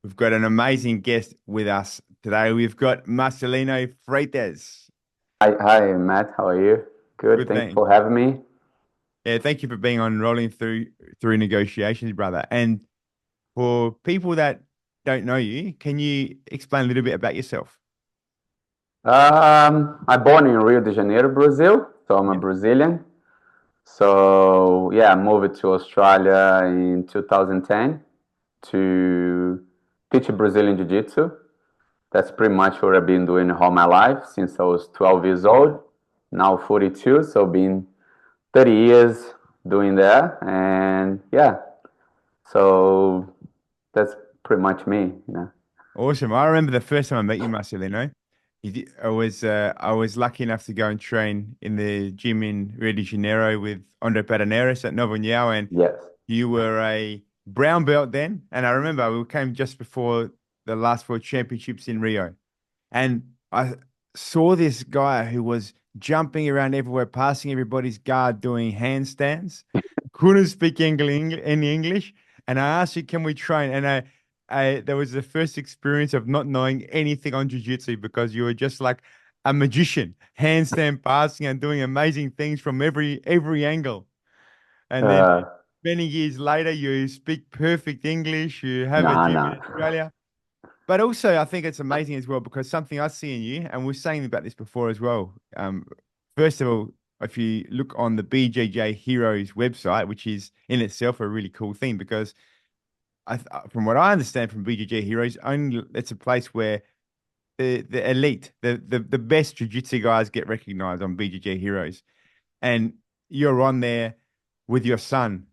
We've got an amazing guest with us today. We've got Marcelino Freitas. Hi, Matt. How are you? Good. Good Thanks thing. for having me. Yeah, thank you for being on rolling through negotiations, brother. And for people that don't know you, can you explain a little bit about yourself? I born in Rio de Janeiro, Brazil. So I'm a Yeah. Brazilian. So yeah, I moved to Australia in 2010 to teach Brazilian Jiu Jitsu. That's pretty much what I've been doing all my life since I was 12 years old. Now 42, so been 30 years doing that. And yeah, so that's pretty much me. Awesome. I remember the first time I met you, Marcelino. I was lucky enough to go and train in the gym in Rio de Janeiro with Andre Pederneiras at Nova União, and Yes. you were a brown belt then. And I remember we came just before the last four championships in Rio. And I saw this guy who was jumping around everywhere, passing everybody's guard, doing handstands. Couldn't speak any English. And I asked you, can we train? And that was the first experience of not knowing anything on jiu-jitsu because you were just like a magician, handstand passing and doing amazing things from every angle. And then Uh, many years later, you speak perfect English. You have a nah, gym nah. in Australia. But also, I think it's amazing as well because something I see in you, and we are saying about this before as well. First of all, if you look on the BJJ Heroes website, which is in itself a really cool thing, because from what I understand from BJJ Heroes, only it's a place where the elite, the best jiu-jitsu guys get recognized on BJJ Heroes, and you're on there with your son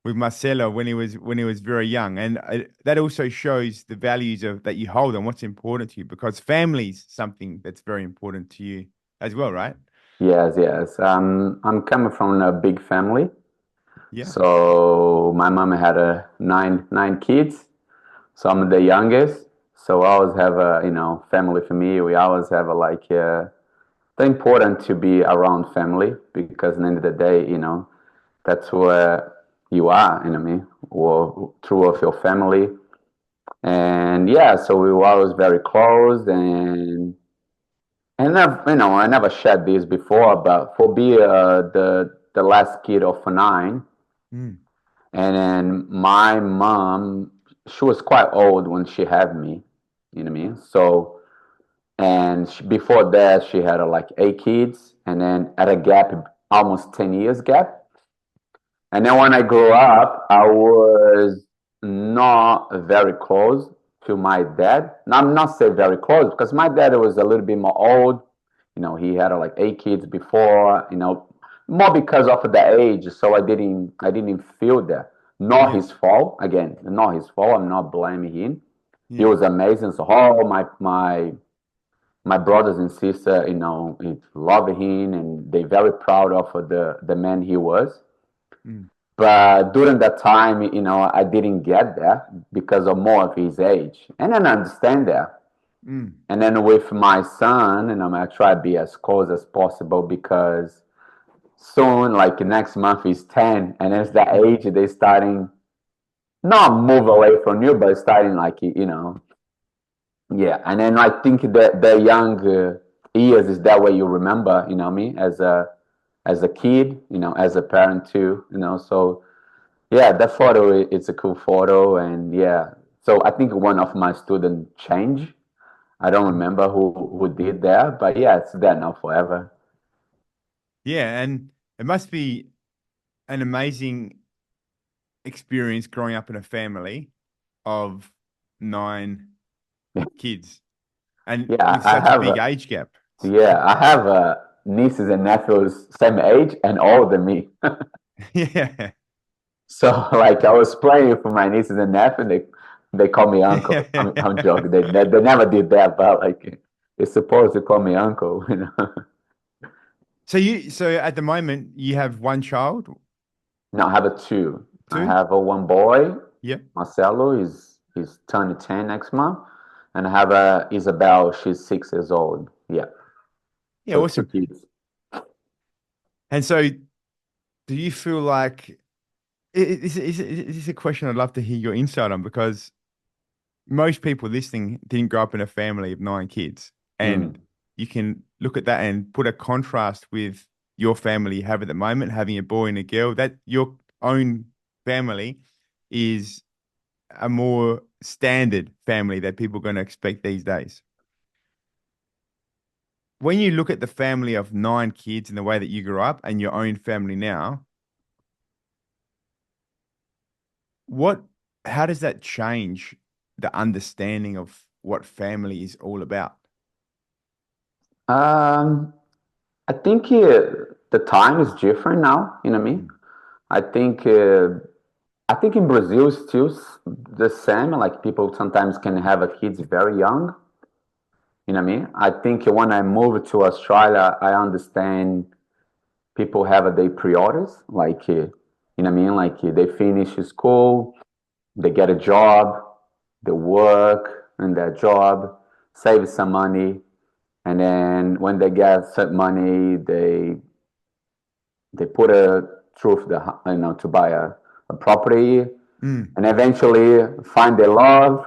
with Marcelo when he was very young, and that also shows the values of that you hold and what's important to you because family's something that's very important to you as well, right? Yes, yes. I'm coming from a big family. Yeah. So my mom had nine kids. So I'm the youngest. So I always have a, family for me. We always have a it's important to be around family because at the end of the day, that's where you are, you know what I mean? Or true of your family. And yeah, so we were always very close and I never shared this before, but for be the last kid of nine, Mm. and then my mom, she was quite old when she had me, you know what I mean? So, and before that, she had like eight kids, and then at a gap, almost 10 years gap. And then when I grew up, I was not very close to my dad. Now, I'm not say very close because my dad was a little bit more old. He had like eight kids before. More because of the age. So I didn't feel that. Not Yeah. his fault. Again, not his fault. I'm not blaming him. He Yeah. was amazing. So all my brothers and sister, it love him and they're very proud of the man he was. Mm. But during that time, I didn't get that because of more of his age. And then I understand that. Mm. And then with my son, I try to be as close as possible because soon, like next month, he's 10. And it's that age they starting not move away from you, but starting yeah. And then I think that the young years is that way you remember, me as a kid, as a parent too, so yeah, that photo it's a cool photo, and yeah. So I think one of my students changed. I don't Mm. remember who did that, but yeah, it's there now forever. Yeah, and it must be an amazing experience growing up in a family of nine kids and Yeah, with I such a have big age gap. nieces and nephews same age and older than me. Yeah. So like I was playing for my nieces and nephews, they call me uncle. I'm joking. They never did that, but like it's supposed to call me uncle. So at the moment you have one child, No, I have a two. I two? have a one boy, Yeah. Marcelo. He's turning 10 next month, and I have a Isabel. She's 6 years old. Yeah, Yeah, so two awesome. kids. And so do you feel like this is a question I'd love to hear your insight on because most people listening didn't grow up in a family of 9 kids, and Mm. you can look at that and put a contrast with your family you have at the moment, having a boy and a girl. That your own family is a more standard family that people are going to expect these days. When you look at the family of 9 kids and the way that you grew up and your own family now, what, how does that change the understanding of what family is all about? Um, I think the time is different now. You know what I mean? Mm. I think I think in Brazil it's still the same. Like people sometimes can have a kids very young. You know what I mean? I think when I moved to Australia, I understand people have a day priorities. Like you know what I mean? Like they finish school, they get a job, they work in their job, save some money, and then when they get some money, they put a through the to buy a property, Mm. and eventually find their love.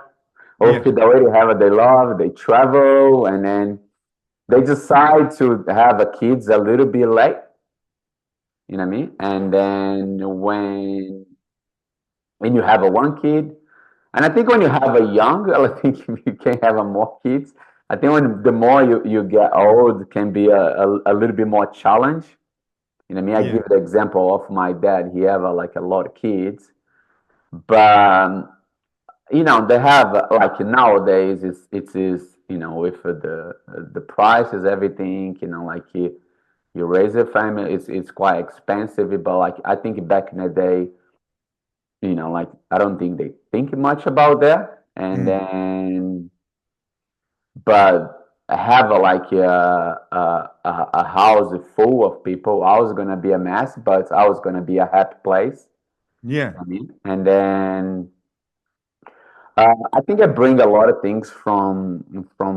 Or if Yeah. they already have their love, they travel, and then they decide to have a kids a little bit late. You know what I mean? And then when you have a one kid, and I think when you have a young, I think you can have a more kids. I think when the more you get old, it can be a little bit more challenge. You know what I mean? I Yeah. give the example of my dad. He have like a lot of kids, but they have like nowadays it is with the prices everything like you raise a family it's quite expensive but like I think back in the day like I don't think they think much about that and Mm. then but have like a house full of people I was gonna be a mess but I was gonna be a happy place Yeah. I mean and then I think I bring a lot of things from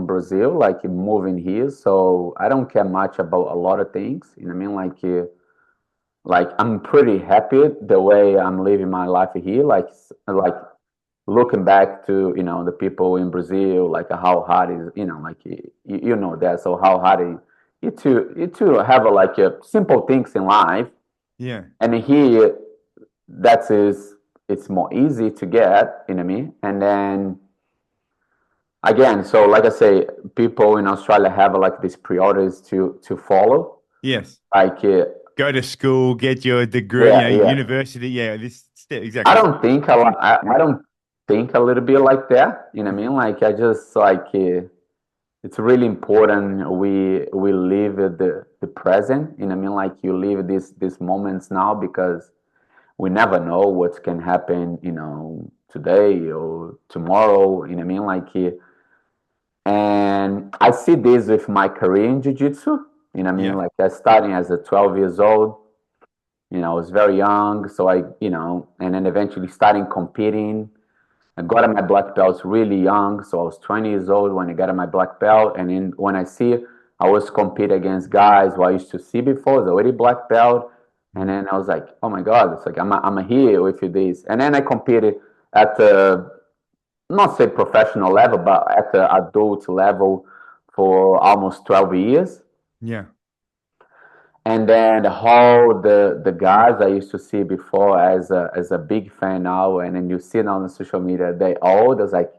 Brazil, like moving here. So I don't care much about a lot of things. You know what I mean? Like I'm pretty happy the way I'm living my life here. Like looking back to the people in Brazil, like how hard is like you know that. So how hard you to have like simple things in life, Yeah. and here that is it's more easy to get. You know what I mean? And then again, so like I say, people in Australia have like these priorities to follow. Yes. Like, Go to school, get your degree, yeah, yeah. university. Yeah. This I exactly. don't think a lot. I don't think a little bit like that. You know what I mean? Like, I just like it's really important we live the present. You know what I mean? Like, you live these moments now because we never know what can happen. Today or tomorrow. You know what I mean? Like. And I see this with my career in jiu-jitsu. You know what I mean? Yeah. Like I starting as a 12 years old, I was very young. So and then eventually starting competing. I got my black belts really young. So I was 20 years old when I got my black belt. And then when I was compete against guys who I used to see before, the already black belt. And Mm. then I was like, oh my God, it's like I'm here with this. And then I competed at the not say professional level, but at the adult level for almost 12 years. Yeah. And then the guys I used to see before as a big fan now, and then you see it on the social media, they all just like,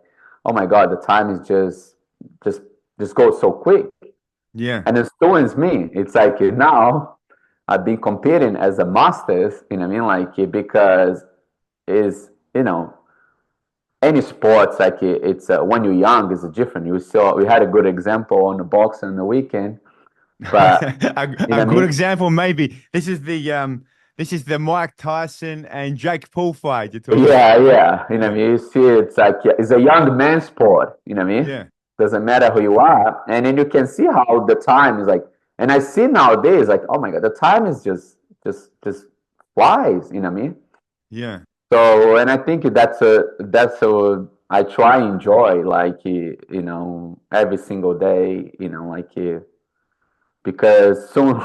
oh my God, the time is just just goes so quick. Yeah. And it influenced me. It's like now I've been competing as a masters, you know what I mean? Like because is any sports like it's when you're young is different. We had a good example on the boxing on the weekend, but you A know what I good mean? example, maybe this is the Mike Tyson and Jake Paul fight you're talking about. Yeah, yeah. You know what Yeah. I mean? You see, it's like it's a young man sport. You know what I mean? Yeah. Doesn't matter who you are, and then you can see how the time is like. And I see nowadays, like, oh my God, the time is just flies. You know what I mean? Yeah. So, and I think that's a I try enjoy like every single day. Like because soon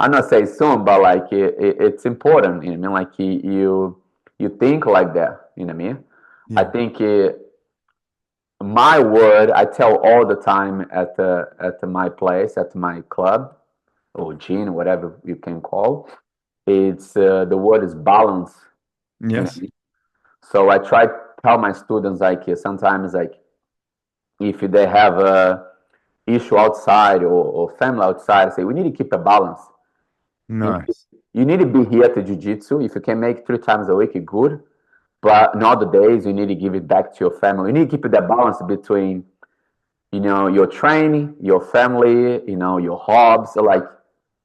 I'm not saying soon but like it's important you know what I mean like you think like that you know what I mean I Yeah. think my word, I tell all the time at my place, at my club or gym, whatever you can call. It's the word is balance. You know? Yes. So I try to tell my students like sometimes like if they have a issue outside or family outside, I say we need to keep a balance. You need, Nice. you need to be here to jiu-jitsu. If you can make 3 times a week, good. But in other days, you need to give it back to your family. You need to keep that balance between, your training, your family, your hobbies. So like,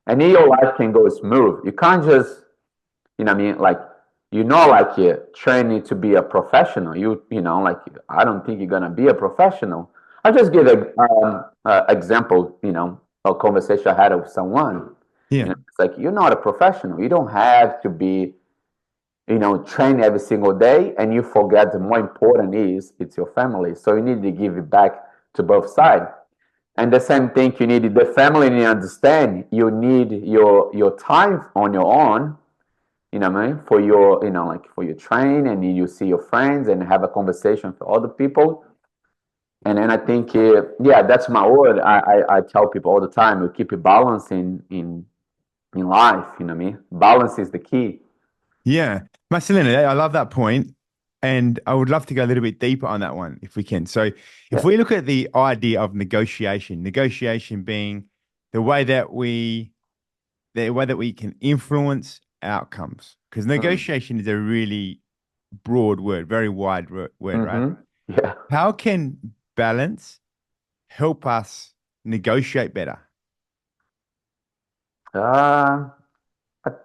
and then your life can go smooth. You can't just, what I mean, like, like you're training to be a professional. Like, I don't think you're gonna be a professional. I'll just give a example. A conversation I had with someone. Yeah. It's like you're not a professional. You don't have to be train every single day and you forget the more important is it's your family. So you need to give it back to both sides. And the same thing, you need the family to understand you need your time on your own, what I mean, for your, like for your train and you see your friends and have a conversation for other people. And then I think, yeah, that's my word. I tell people all the time, we keep it balanced in life, what I mean? Balance is the key. Yeah. Marcelino, I love that point, and I would love to go a little bit deeper on that one if we can. So, if Yeah. we look at the idea of negotiation being the way that we can influence outcomes, because Mm. negotiation is a really broad word, very wide word, right? Mm-hmm. Yeah. How can balance help us negotiate better? I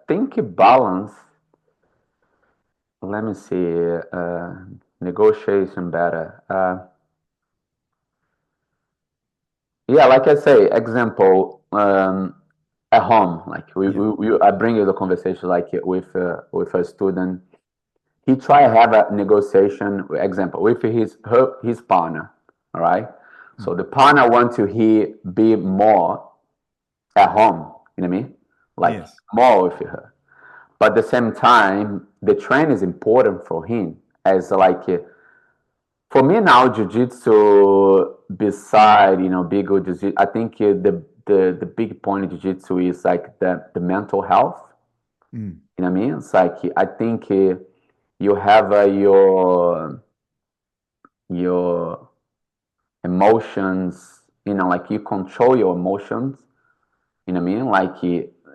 think a balance. Let me see. Negotiation better. Yeah, like I say, example. At home, like Yeah. I bring you the conversation like with a student. He try to have a negotiation. Example with his partner. All right. Mm. So the partner want to he be more at home. You know what I mean? Like Yes. more with her. But at the same time, the train is important for him. As like for me now, jiu-jitsu beside big jiu-jitsu, I think the big point of jiu-jitsu is like the mental health. Mm. You know what I mean? It's like I think you have your emotions. Like you control your emotions. You know what I mean? Like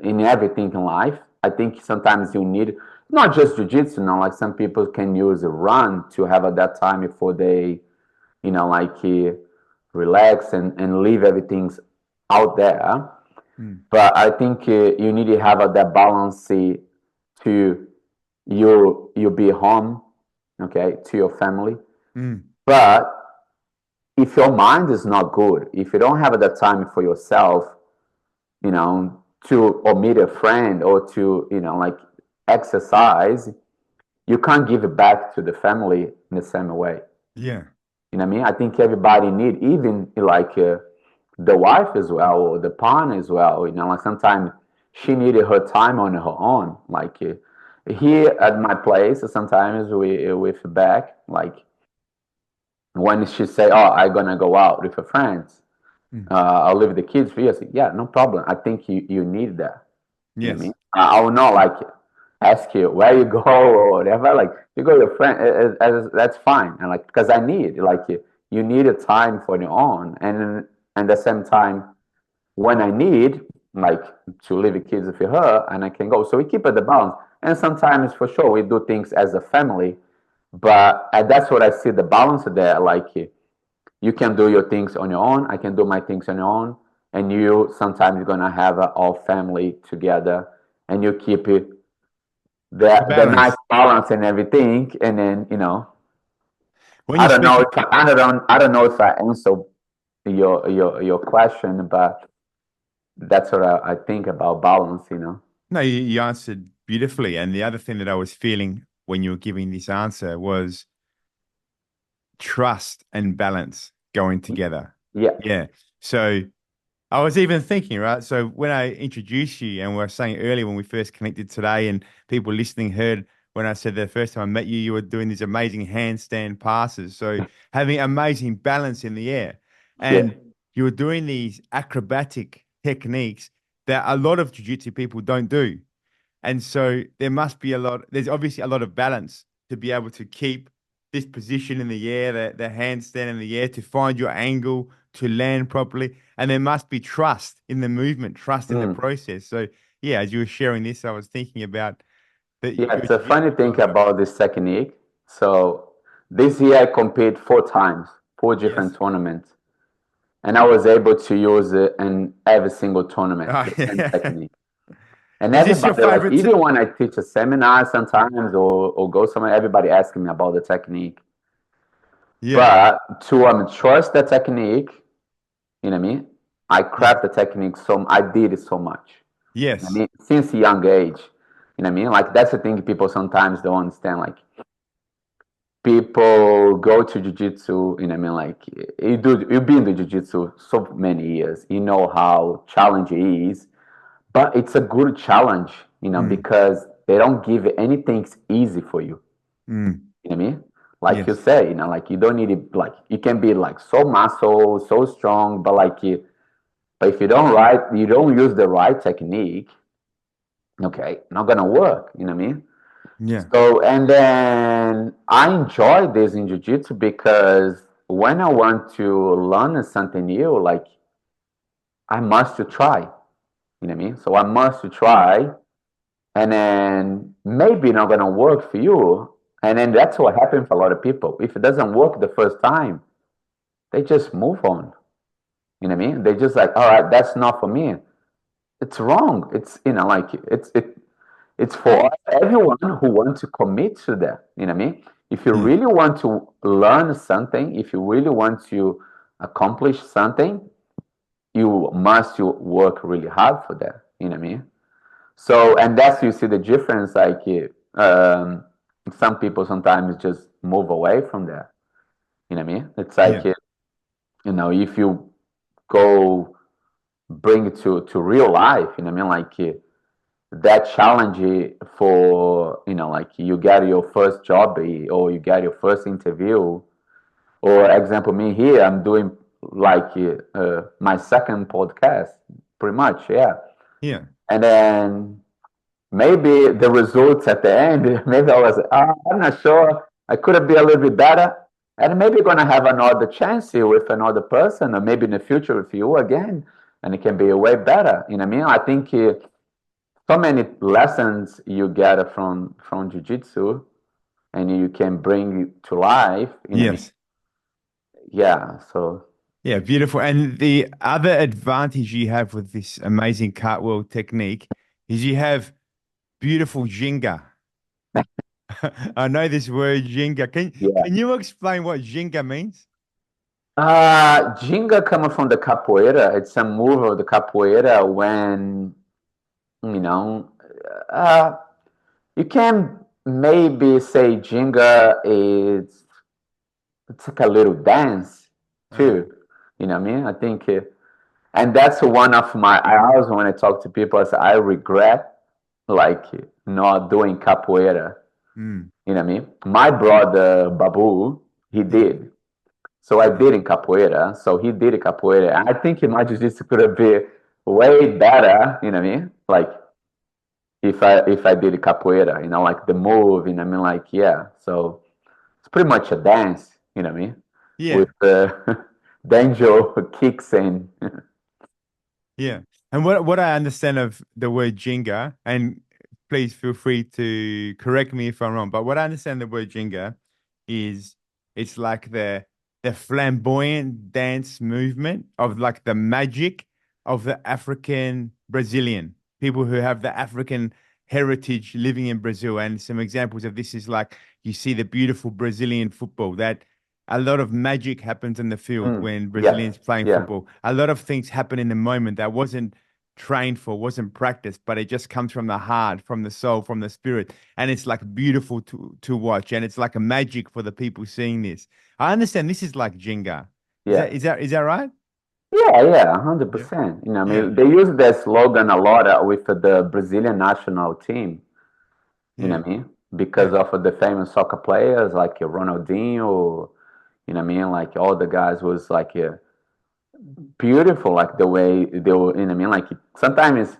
in everything in life, I think sometimes you need not just jujitsu. Like some people can use a run to have at that time before they, like relax and leave everything out there. Mm. But I think you need to have that balance to you be home, okay, to your family. Mm. But if your mind is not good, if you don't have that time for yourself, to or meet a friend or to, like exercise, you can't give it back to the family in the same way. Yeah. You know what I mean? I think everybody need, even like the wife as well or the partner as well. Like sometimes she needed her time on her own. Like here at my place, sometimes we with back like when she say, "Oh, I'm gonna go out with her friends," Mm. I'll leave the kids for you. I say, yeah, no problem. I think you need that. You know what I Yes. mean? I will not like ask you where you go or whatever. Like you go with your friend, that's fine. And like because I need like you need a time for your own, and at the same time when I need like to leave the kids with her, and I can go. So we keep it the balance. And sometimes for sure we do things as a family, but that's what I see the balance there. Like you can do your things on your own. I can do my things on your own. And you sometimes you're gonna have all family together, and you keep it The the nice balance. balance and everything. And then When I you're don't know speaking, if I don't know if I answer your question, but that's what I think about balance. no, you answered beautifully. And the other thing that I was feeling when you were giving this answer was trust and balance going together. Yeah. Yeah. So I was even thinking, right? So when I introduced you and we were saying earlier when we first connected today and people listening heard when I said the first time I met you, you were doing these amazing handstand passes. So having amazing balance in the air. Yeah. And you were doing these acrobatic techniques that a lot of jiu-jitsu people don't do. And so there's obviously a lot of balance to be able to keep this position in the air, the handstand in the air, to find your angle, to land properly. And there must be trust in the movement, trust in the Mm. process. So yeah, as you were sharing this, I was thinking about that Yeah, your it's a funny jiu-jitsu thing growing up. about this technique. So this year I compete 4 times, 4 different Yes. tournaments, and I was able to use it in every single tournament, Oh, the same yeah. technique. And Is this your everybody, like, favorite? even when I teach a seminar sometimes or go somewhere, everybody asking me about the technique. Yeah. But to trust the technique, you know what I mean? I Yes. craft the technique so I did it so much. You know what I Yes. mean? Since a young age. You know what I mean? Like that's the thing people sometimes don't understand. Like people go to jiu-jitsu, you know what I mean? Like you've been to jiu-jitsu so many years. You know how challenging it is. But it's a good challenge, Mm, because they don't give anything easy for you. mm, You know what I mean? Like you yes. say, like you don't need it. Like you can be like so muscle, so strong, but but if you don't use the right technique, okay, not gonna work. You know what I mean? Yeah. So, and then I enjoy this in jiu-jitsu because when I want to learn something new, like I must to try. You know what I mean? So I must to Yeah. try, and then maybe not gonna work for you, and then that's what happens for a lot of people. If it doesn't work the first time, they just move on. You know what I mean? They just like, all right, that's not for me. It's wrong. It's like it's for everyone who wants to commit to that. You know what I mean? If you Mm, really want to learn something, if you really want to accomplish something, you must work really hard for that. You know what I mean? So, and that's you see the difference. Like some people sometimes just move away from that. You know what I mean? It's yeah. like if you go bring it to real life, you know what I mean? Like that challenge for like you get your first job, or you get your first interview, or example me here, I'm doing like my second podcast, pretty much, yeah. Yeah. And then maybe the results at the end, maybe I was, I'm not sure, I could have been a little bit better, and maybe gonna have another chance here with another person, or maybe in the future with you again, and it can be way better. You know what I mean? I think so many lessons you get from jiu-jitsu, and you can bring it to life. You know what I mean? Yes. Yeah. So Yeah, beautiful. And the other advantage you have with this amazing cartwheel technique is you have beautiful jinga. I know this word jinga. Can yeah. can you explain what jinga means? Jinga comes from the capoeira. It's a move of the capoeira when you know. Uh, you can maybe say jinga is it's like a little dance Uh, too. You know what I mean? I think, and that's one of my. I always when I talk to people, I say I regret like not doing capoeira. mm, You know what I mean? My brother Babu, he yeah. did. So I did in capoeira. So he did in capoeira. And I think in my jiu-jitsu could have been way better. You know what I mean? Like if I did capoeira, like the move. You know what I mean? Like yeah. So it's pretty much a dance. You know what I mean? Yeah. With danger kicks and Yeah. And what I understand of the word jinga, and please feel free to correct me if I'm wrong, but what I understand the word jinga is it's like the flamboyant dance movement of like the magic of the African Brazilian people who have the African heritage living in Brazil. And some examples of this is like you see the beautiful Brazilian football that a lot of magic happens in the field when yeah, Brazilians playing yeah, football. A lot of things happen in the moment that wasn't trained for, wasn't practiced, but it just comes from the heart, from the soul, from the spirit. And it's like beautiful to watch. And it's like a magic for the people seeing this. I understand this is like Jenga. Is yeah. that right? Yeah, Yeah. 100%. I Yeah. mean, they use that slogan a lot with the Brazilian national team. You know Yeah. what I mean? because of the famous soccer players like Ronaldinho, you know what I mean? Like all the guys was like beautiful, like the way they were, you know what I mean? Like sometimes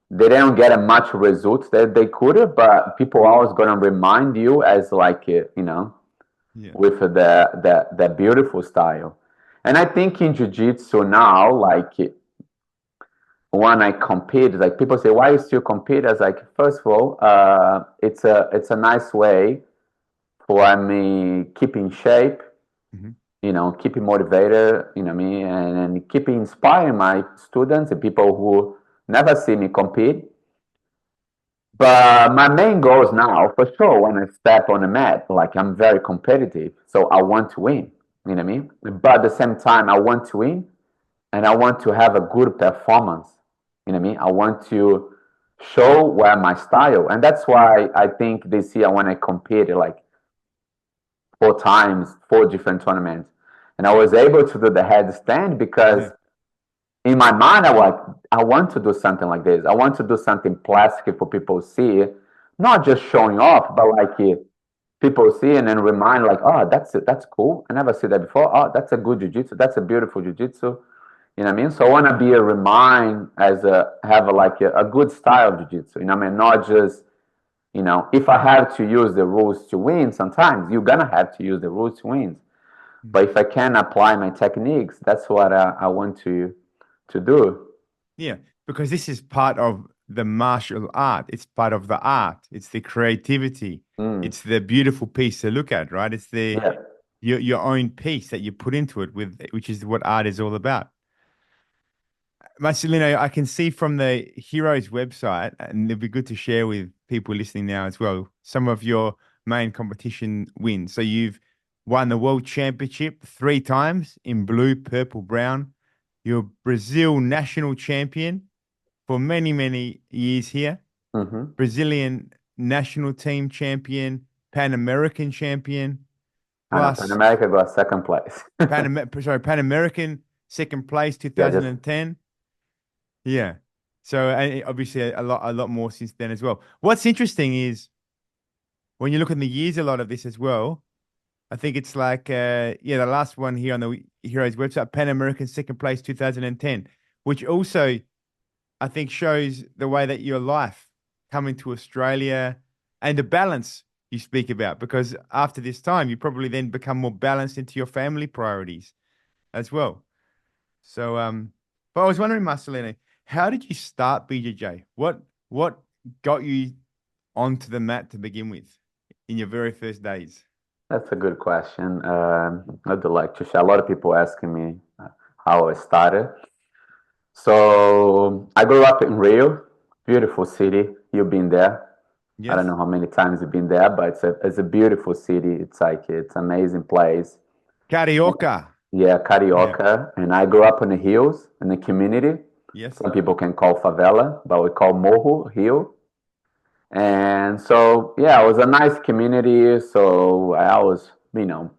they didn't get a much results that they could, but people always gonna remind you as like Yeah. with the beautiful style. And I think in jiu-jitsu now, like when I compete, like people say, why you still compete? I was like, first of all, it's a nice way for me keep in shape, Hmm. keep motivated, you know what I mean, and keep inspiring my students and people who never see me compete. But my main goals now, for sure, when I step on the mat, like I'm very competitive, so I want to win. You know what I mean? But at the same time, I want to win, and I want to have a good performance. You know what I mean? I want to show where my style, and that's why I think this year when I competed like 4 times, 4 different tournaments, and I was able to do the headstand because Yeah. in my mind, I want to do something like this. I want to do something plastic for people to see, not just showing off, but like people see and then remind, like, oh, that's it, that's cool. I never see that before. Oh, that's a good jujitsu. That's a beautiful jujitsu. You know what I mean? So I want to be a remind as have a good style of jujitsu. You know what I mean? Not just if I have to use the rules to win, sometimes you're gonna have to use the rules to win. Mm. But if I can apply my techniques, that's what I want to do. Yeah. Because this is part of the martial art. It's part of the art. It's the creativity. Mm, It's the beautiful piece to look at, right? It's the yeah. your own piece that you put into it with which is what art is all about. Marcelino, I can see from the Heroes website, and it'd be good to share with people listening now as well, some of your main competition wins. So you've won the World Championship 3 times in blue, purple, brown. You're Brazil national champion for many, many years here. Mm-hmm. Brazilian national team champion, Pan American champion, I know Pan plus America got second place. Pan American second place Yeah, just 2010. Yeah. So and obviously a lot more since then as well. What's interesting is when you look at the years, a lot of this as well. I think it's like yeah, the last one here on the Heroes website, Pan American second place 2010, which also I think shows the way that your life coming to Australia and the balance you speak about, because after this time you probably then become more balanced into your family priorities as well. So, but I was wondering, Marcelino, how did you start BJJ? What got you onto the mat to begin with in your very first days? that's a good question. I'd like to share. A lot of people asking me how I started. So I grew up in Rio, beautiful city. You've been there. I don't Yes. know how many times you've been there, but it's a beautiful city. It's amazing place. Carioca. Yeah, Yeah. Carioca. And I grew up in the hills in the community. Yes. Some people can call favela, but we call Morro Hill. And so, yeah, it was a nice community. So I was,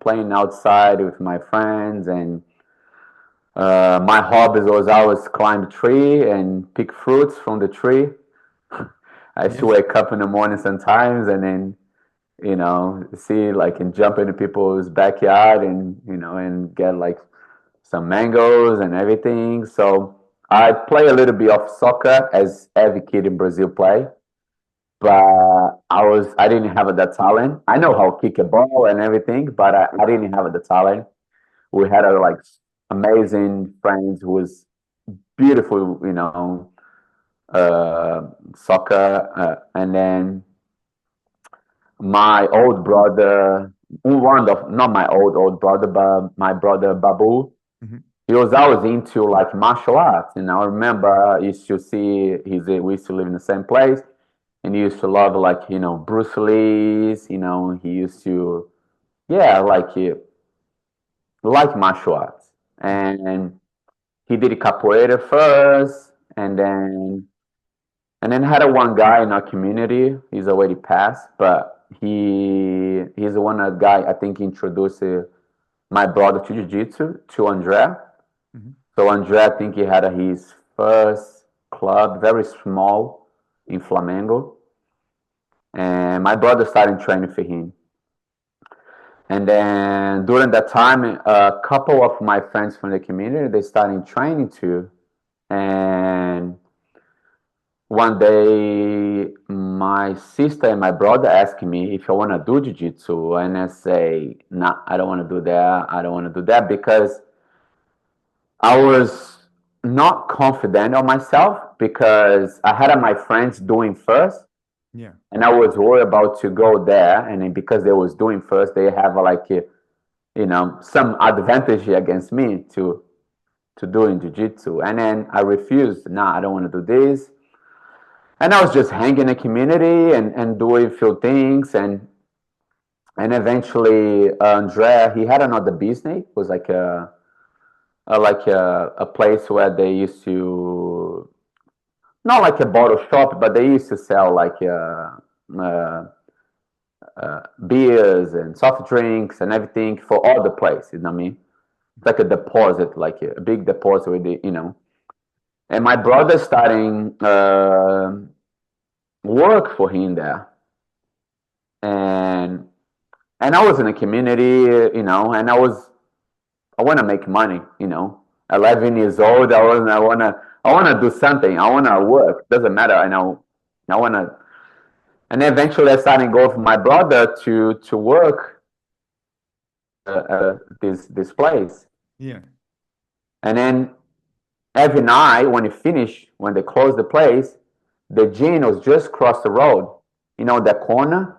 playing outside with my friends, and my hobbies was always climb a tree and pick fruits from the tree. I used to Yes. wake up in the morning sometimes, and then see like and jump into people's backyard, and and get like some mangoes and everything. So I play a little bit of soccer as every kid in Brazil play, but I didn't have the talent. I know how to kick a ball and everything, but I didn't have the talent. We had a like amazing friends who was beautiful, soccer, and then my old brother, one of not my old brother, but my brother Babu. Hmm. He was always into like martial arts, and I remember I used to see we used to live in the same place, and he used to love like Bruce Lee's. He used to yeah like martial arts, and he did capoeira first, and then had a one guy in our community. He's already passed, but he's the one guy I think introduced my brother to jiu-jitsu to Andrea. Hmm. So Andre, I think he had his first club, very small, in Flamengo. and my brother started training for him. And then during that time, a couple of my friends from the community, they started training too. And one day, my sister and my brother asked me if I want to do jiu-jitsu, and I say, "Nah, I don't want to do that. I don't want to do that," because I was not confident on myself because I had my friends doing first, Yeah. and I was worried about to go there, and then because they was doing first, they have like some advantage against me to doing jiu-jitsu. And then I refused. Nah, I don't want to do this. And I was just hanging in the community and doing a few things. And eventually, Andrea, he had another business. It was like a place where they used to, not like a bottle shop, but they used to sell like uh, beers and soft drinks and everything for all the place. You know what I mean? It's like a deposit, like a big deposit with the. And my brother starting work for him there, and I was in a community, and I want to make money, 11 years old. I wanna do something. I wanna work. Doesn't matter. I wanna. And eventually, I started going with my brother to work this place. Yeah. And then every night when you finish, when they close the place, the gym was just across the road. That corner,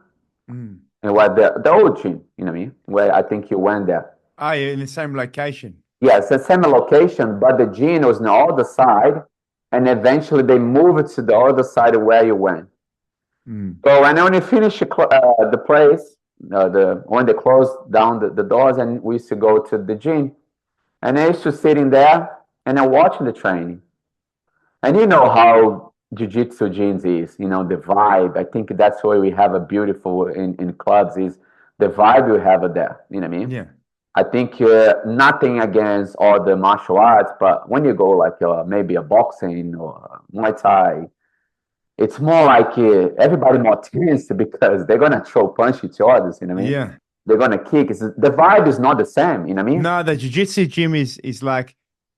Mm. and where the old gym, you know what I mean? Where I think you went there. Oh, you're in the same location. Yeah, it's the same location, but the gym was on the other side, and eventually they moved it to the other side of where you went. Mm. So, and then when you finish the place, when they closed down the doors, and we used to go to the gym, and I used to sitting there and then watching the training. And you know how jiu-jitsu gyms is, the vibe. I think that's why we have a beautiful in clubs is the vibe we have there. You know what I mean? Yeah. I think nothing against all the martial arts, but when you go like maybe a boxing or Muay Thai, it's more like everybody more tense because they're gonna throw punch each other. You know what I mean? Yeah. They're gonna kick. The vibe is not the same. You know what I mean? No, the jiu-jitsu gym is like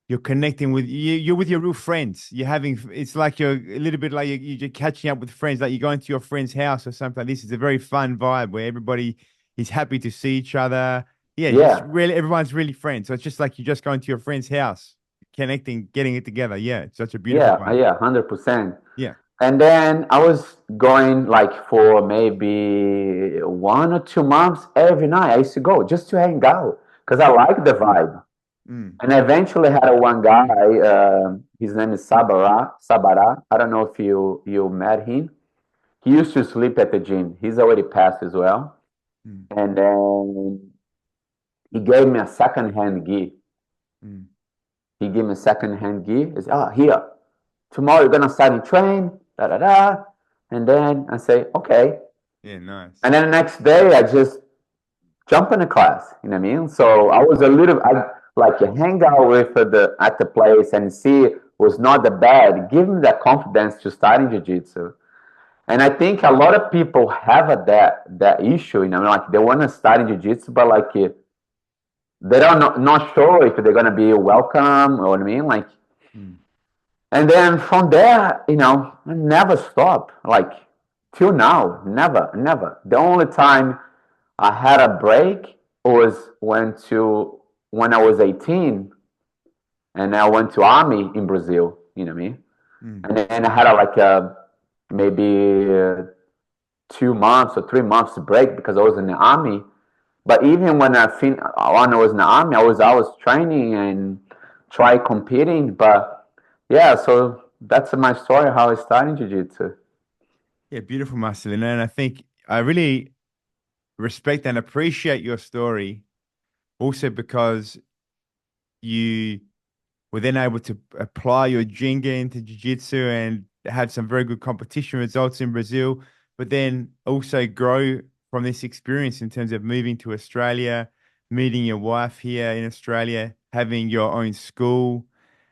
you're connecting with you. You're with your real friends. You're having. It's like you're a little bit like you're catching up with friends. Like you're going to your friend's house or something like this. It's a very fun vibe where everybody is happy to see each other. Yeah, you just Yeah, really everyone's really friends. So it's just like you're just going to your friend's house, connecting, getting it together. Yeah, it's such a beautiful yeah, vibe. yeah, 100%. Yeah. And then I was going like for maybe 1 or 2 months every night. I used to go just to hang out because I like the vibe. Mm. And I eventually had one guy. His name is Sabara. Sabara. I don't know if you met him. He used to sleep at the gym. He's already passed as well. Mm. And then he gave me a second-hand gi. Mm. He gave me a second-hand gi. He said, "Oh, here. Tomorrow you're gonna start and train." Da da da. And then I say, "Okay." Yeah, nice. And then the next day, I just jump in the class. You know what I mean? So I was I like hang out with at the place and see was not the bad. Give me that confidence to start in jiu-jitsu. And I think a lot of people have that issue. Like they want to start in jiu-jitsu, but like they don't not sure if they're gonna be welcome or what I mean. Like, Mm. and then from there, I never stop. Like till now, never, never. The only time I had a break was when I was 18 and I went to army in Brazil, you know what I mean? Mm. And then I had like a maybe 2 months or 3 months break because I was in the army. But even when when I was in the army, I was training and try competing. But yeah, so that's my story how I started jiu-jitsu. Yeah, beautiful, Marcelino. And I think I really respect and appreciate your story also because you were then able to apply your Jenga into jiu-jitsu and have some very good competition results in Brazil, but then also grow from this experience in terms of moving to Australia, meeting your wife here in Australia, having your own school.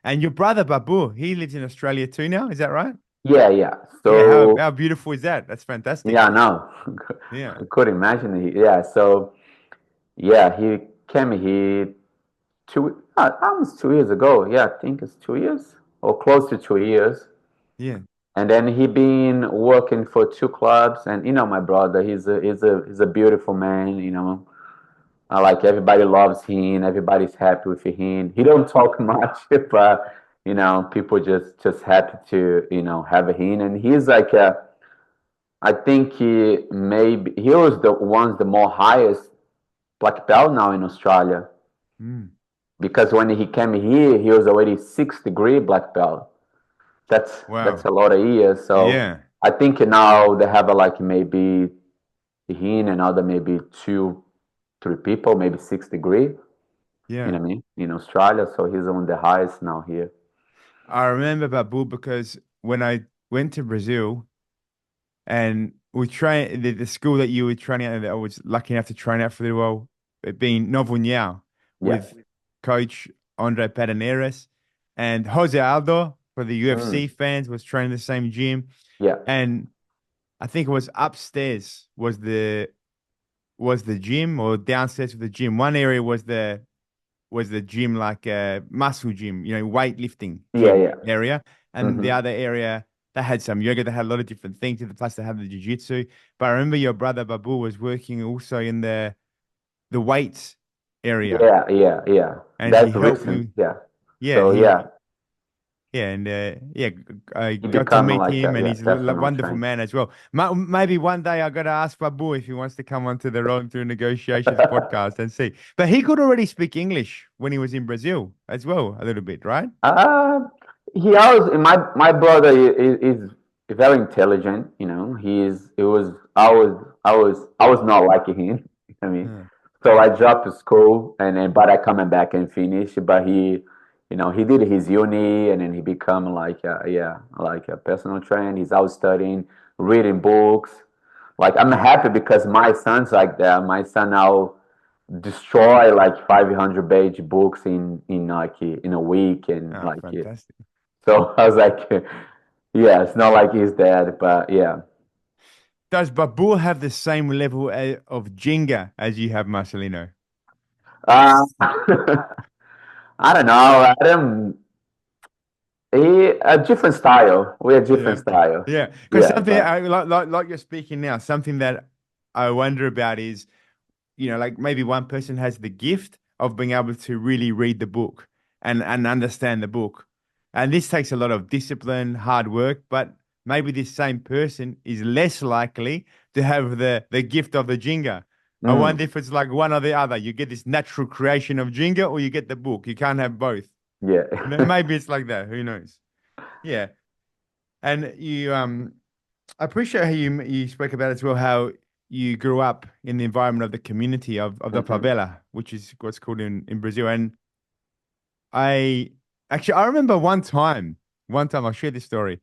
And your brother Babu, he lives in Australia too now, is that right? Yeah, yeah. Yeah, So how beautiful is that? That's fantastic. yeah, no, Yeah, I could imagine. Yeah, so yeah, he came here almost 2 years ago. Yeah, I think it's 2 years or close to 2 years. yeah, And then he been working for two clubs, and my brother, he's a beautiful man. Like everybody loves him, everybody's happy with him. He don't talk much, but people just happy to have him, and he's like I think he was the more highest black belt now in Australia, mm, because when he came here, he was already 6th degree black belt. That's wow, a lot of years. So yeah, I think now they have like maybe him and other maybe two, three people, maybe 6th degree. You yeah. know what I mean? In Australia, so he's on the highest now here. I remember Babu because when I went to Brazil and we train the school that you were training at, that I was lucky enough to train at for a little while, it being Novo União Yeah. with Coach Andre Pederneiras and Jose Aldo for the Mm. UFC fans was training the same gym. Yeah. And I think it was upstairs was the gym or downstairs was the gym. One area was the gym like a muscle gym, weightlifting Yeah. gym Yeah. area. And the Hmm. other area they had some yoga, they had a lot of different things. Plus they had the jiu-jitsu. But I remember your brother Babu was working also in the weights area. Yeah. Yeah. Yeah. And he That's helped recent. me. Yeah. Yeah, So he yeah, yeah, and I he got to become meet like him, a and he's a personal wonderful trainer. man as well. Maybe one day I got to ask Babu if he wants to come onto the Rolling Through Negotiations podcast and see. But he could already speak English when he was in Brazil as well, a little bit, right? Uh, he always my brother is very intelligent. I was not liking him. I mean, Yeah. so I dropped to school, and but I coming back and finish. But he did his uni, and then he become like like a personal trainer. He's out studying, reading books. Like I'm Yeah. happy because my son's like that. My son now destroy like 500 page books in like in a week, and Oh, like fantastic. so I was like yeah, it's not like he's dead, but yeah. Does Babu have the same level of Jenga as you have, Marcelino? uh, I don't know. A different style. We're a different Yeah. style. Yeah. Because Yeah, something but like you're speaking now, something that I wonder about is like maybe one person has the gift of being able to really read the book and understand the book. And this takes a lot of discipline, hard work, but maybe this same person is less likely to have the gift of the Jenga. I mm, wonder if it's like one or the other. You get this natural creation of Jenga or you get the book. You can't have both. yeah. Maybe it's like that. Who knows? Yeah. And I appreciate how you spoke about as well how you grew up in the environment of the community of the Hmm. favela, which is what's called in Brazil. And I I remember one time I'll share this story.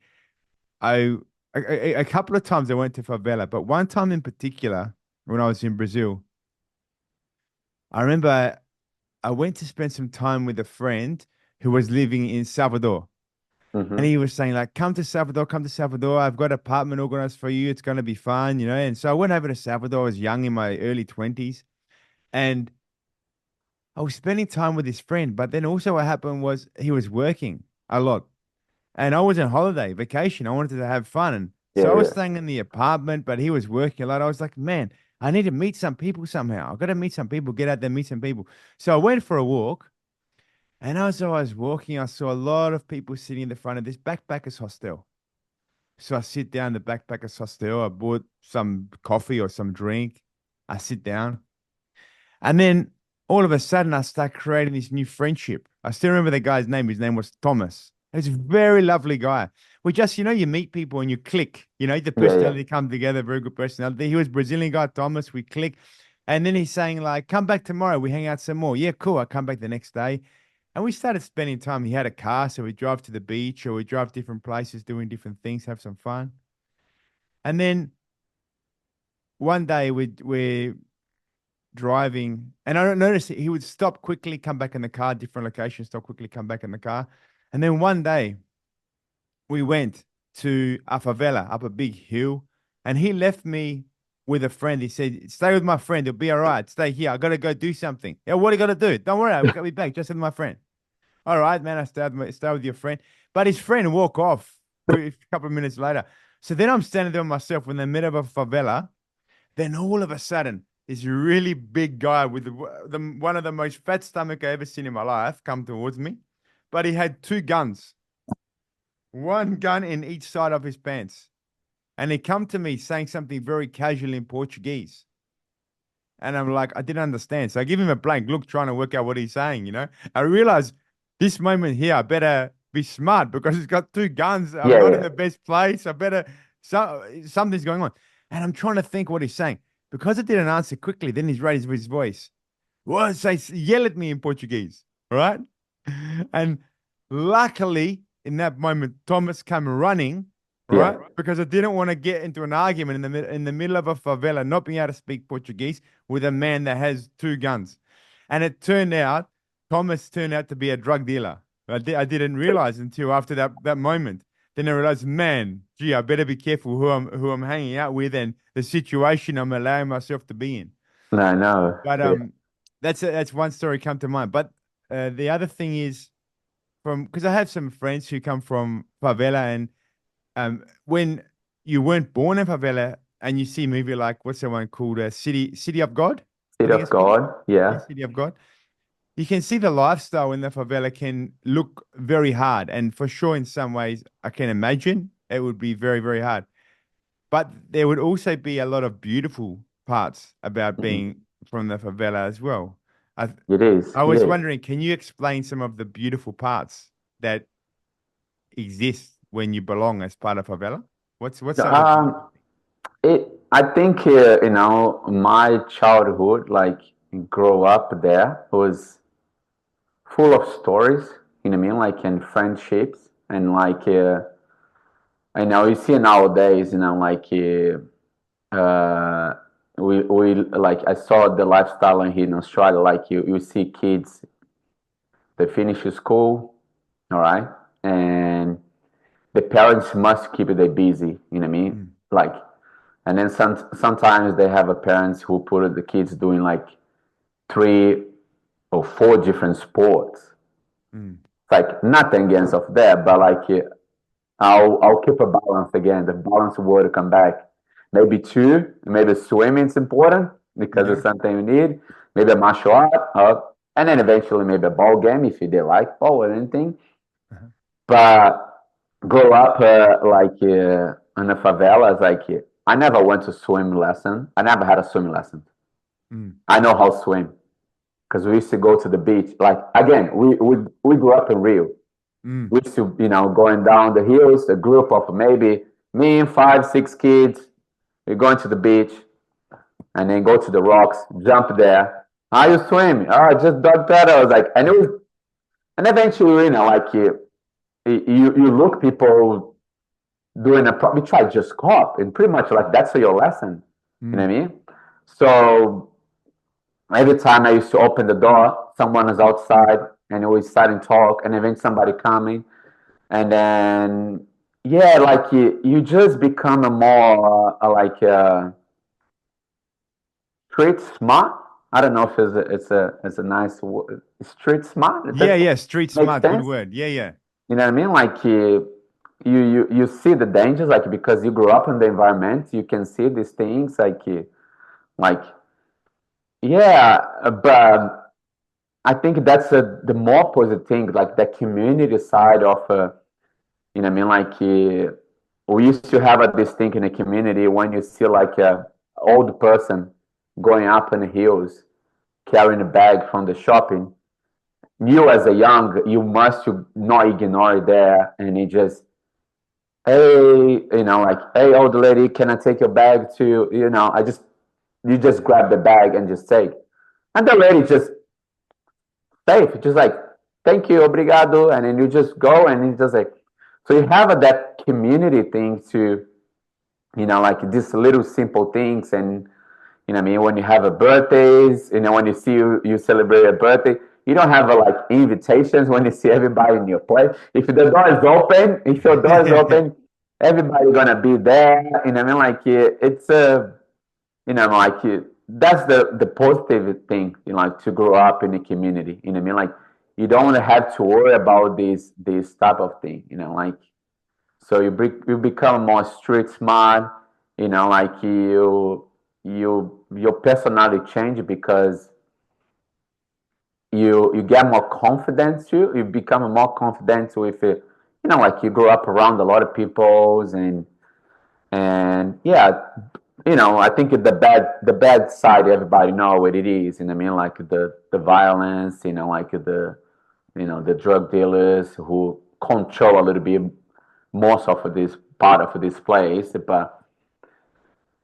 I a couple of times I went to favela, but one time in particular when I was in Brazil, I remember I went to spend some time with a friend who was living in Salvador. And Hmm. he was saying, like, come to Salvador, come to Salvador. I've got an apartment organized for you. It's going to be fun, And so I went over to Salvador. I was young in my early 20s. And I was spending time with his friend. But then also what happened was he was working a lot. And I was on holiday, vacation. I wanted to have fun. And so Yeah, I was yeah. staying in the apartment, but he was working a lot. I was like, man, I need to meet some people somehow. I've got to meet some people, get out there, meet some people. So I went for a walk. And as I was walking, I saw a lot of people sitting in the front of this backpackers hostel. So I sit down in the backpackers hostel. I bought some coffee or some drink. I sit down. And then all of a sudden, I start creating this new friendship. I still remember the guy's name. His name was Thomas. He's a very lovely guy. We just, you meet people and you click. The Yeah, yeah. personality come together, very good personality. He was Brazilian guy, Thomas. We click. And then he's saying, like, come back tomorrow. We hang out some more. Yeah, cool. I come back the next day. And we started spending time. He had a car, so we drive to the beach or we drive different places, doing different things, have some fun. And then one day we're driving, and I don't notice it. He would stop quickly, come back in the car, different locations, stop quickly, come back in the car. And then one day we went. to a favela up a big hill, and he left me with a friend. He said, "Stay with my friend. It'll be all right. Stay here. I gotta go do something." Yeah, what are you gonna do? Don't worry, I'll be back. Just with my friend. All right, man. I stay with your friend, but his friend walk off a couple of minutes later. So then I'm standing there myself in the middle of a favela. Then all of a sudden, this really big guy with one of the most fat stomach I ever seen in my life come towards me, but he had two guns, one gun in each side of his pants. And he come to me saying something very casual in Portuguese. And I'm like, I didn't understand. So I give him a blank look, trying to work out what he's saying, you know. I realized this moment here, I better be smart because he's got two guns. I'm Yeah, not in yeah. the best place. I better, something's going on. And I'm trying to think what he's saying. Because I didn't answer quickly, then he's raised his voice. Well, say, yell at me in Portuguese, right? And luckily, in that moment, Thomas came running, Yeah. right? Because I didn't want to get into an argument in the middle of a favela, not being able to speak Portuguese with a man that has two guns. And it turned out, Thomas turned out to be a drug dealer. I didn't realize until after that moment. Then I realized, man, gee, I better be careful who I'm hanging out with and the situation I'm allowing myself to be in. No, no. But Yeah. that's one story come to mind. But the other thing is because I have some friends who come from favela, and when you weren't born in favela and you see a movie like what's the one called City of God, I Seed think of it's called. God. Yeah, Yeah. City of God. You can see the lifestyle in the favela can look very hard, and for sure, in some ways, I can imagine it would be very, very hard. But there would also be a lot of beautiful parts about Mhm. being from the favela as well. I It is. I It was is. wondering, can you explain some of the beautiful parts that exist when you belong as part of favela? What's some of the beautiful Um, I think my childhood, like grow up there, was full of stories. You know what I mean? Like and friendships and like I know you see nowadays. Like uh, we like I saw the lifestyle in here in Australia. Like you see kids they finish school, all right, and the parents must keep they busy. You know what I mean? Mm, Like, and then sometimes they have a parents who put the kids doing like 3 or 4 different sports. mm, It's like nothing against of that, but like I'll keep a balance again. The balance word come back. Maybe two, maybe swimming is important because yeah. it's something you need. Maybe a martial art, and then eventually maybe a ball game if you did like ball or anything. Uh-huh. But grow up in a favela, like I never went to swim lesson. I never had a swim lesson. Mm, I know how to swim because we used to go to the beach. Like again, we grew up in Rio. mm, We used to, going down the hills, a group of maybe me and 5, 6 kids. We're going to the beach and then go to the rocks, jump there. How you swim? Oh, just dog paddles. Like, and it was, and eventually, like you look people doing we try to just cop, and pretty much like that's your lesson. You know mm. what I mean? So every time I used to open the door, someone is outside, and we start and talk, and eventually somebody coming. And then yeah, like you just become a more street smart. I don't know if it's a nice word. Street smart. Does Yeah, that yeah. Street make smart, good sense? word. Yeah, yeah. You know what I mean? Like you see the dangers, like because you grew up in the environment, you can see these things, like yeah. But I think that's the more positive thing, like the community side of. You know what I mean? Like we used to have this thing in the community when you see like a old person going up in the hills carrying a bag from the shopping. You as a young, you must not ignore it there and you just, hey, like, hey, old lady, can I take your bag to, you just grab the bag and just take. And the lady just safe, just like, thank you, obrigado, and then you just go and it's just like, so you have that community thing to, like these little simple things, and you know what I mean, when you have a birthdays, when you see you celebrate a birthday, you don't have like invitations when you see everybody in your place. If the door is open, if your door is open, everybody gonna be there. You know what I mean? Like it's a, like that's the positive thing, like to grow up in a community. You know what I mean? Like you don't have to worry about this type of thing. Like so you become more street smart. Like your personality change because you get more confidence. You become more confident with it. Like you grow up around a lot of peoples and yeah, I think the bad side everybody know what it is. You know what I mean? Like the violence. Like the drug dealers who control a little bit most of this part of this place. But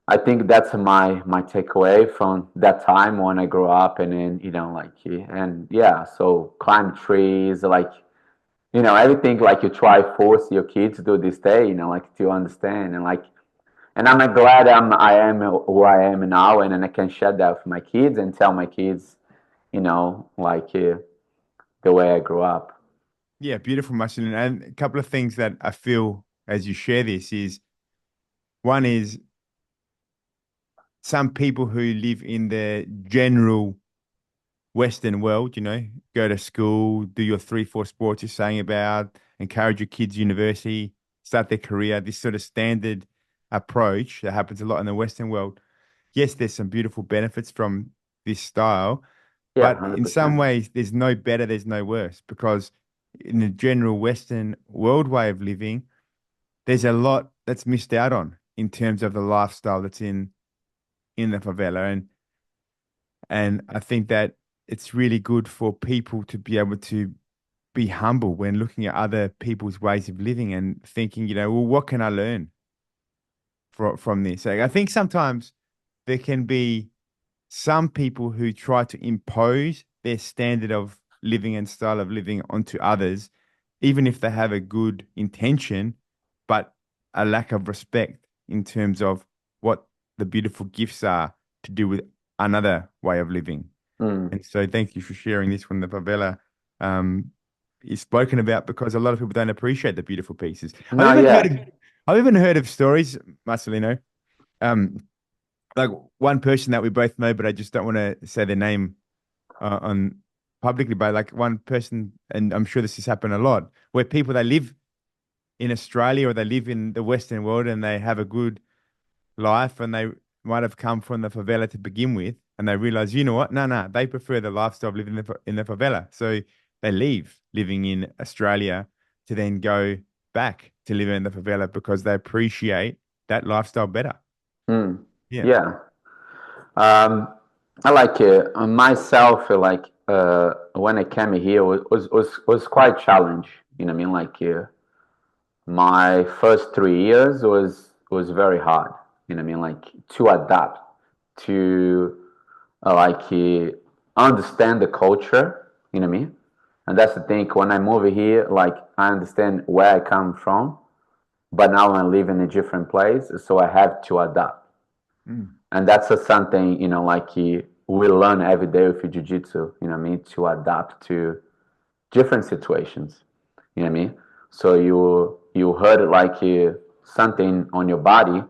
I think that's my takeaway from that time when I grew up, and then like and yeah, so climb trees, like everything like you try force your kids to do this day, like to understand and like, and I'm glad I am who I am now, and then I can share that with my kids and tell my kids, like the way I grew up. Yeah, beautiful, Marcelino. And a couple of things that I feel as you share this is one is some people who live in the general Western world, go to school, do your 3, 4 sports you're saying about, encourage your kids university, start their career, this sort of standard approach that happens a lot in the Western world. Yes, there's some beautiful benefits from this style, Yeah, but hundred in some percent. ways, there's no better, there's no worse, because in the general Western world way of living, there's a lot that's missed out on in terms of the lifestyle that's in the favela. And I think that it's really good for people to be able to be humble when looking at other people's ways of living and thinking, well, what can I learn from this? Like, I think sometimes there can be some people who try to impose their standard of living and style of living onto others, even if they have a good intention, but a lack of respect in terms of what the beautiful gifts are to do with another way of living. Mm. And so thank you for sharing this from the favela. Um, is spoken about because a lot of people don't appreciate the beautiful pieces. No, yeah. I've even heard of stories, Marcelino. Um, like one person that we both know, but I just don't want to say their name on publicly. But like one person, and I'm sure this has happened a lot, where people they live in Australia or they live in the Western world and they have a good life and they might have come from the favela to begin with, and they realize, you know what? No, they prefer the lifestyle of living in the favela. So they leave living in Australia to then go back to living in the favela because they appreciate that lifestyle better. Mm. Yeah. Yeah. Um, I like it. Myself, like when I came here, was quite challenge. You know what I mean? Like my first 3 years was very hard. You know what I mean? Like to adapt to like understand the culture. You know what I mean? And that's the thing. When I move here, like I understand where I come from, but now I live in a different place, so I have to adapt. Mm. And that's something like we learn every day with jiu-jitsu, what I mean, to adapt to different situations, what I mean. So you hurt like something on your body,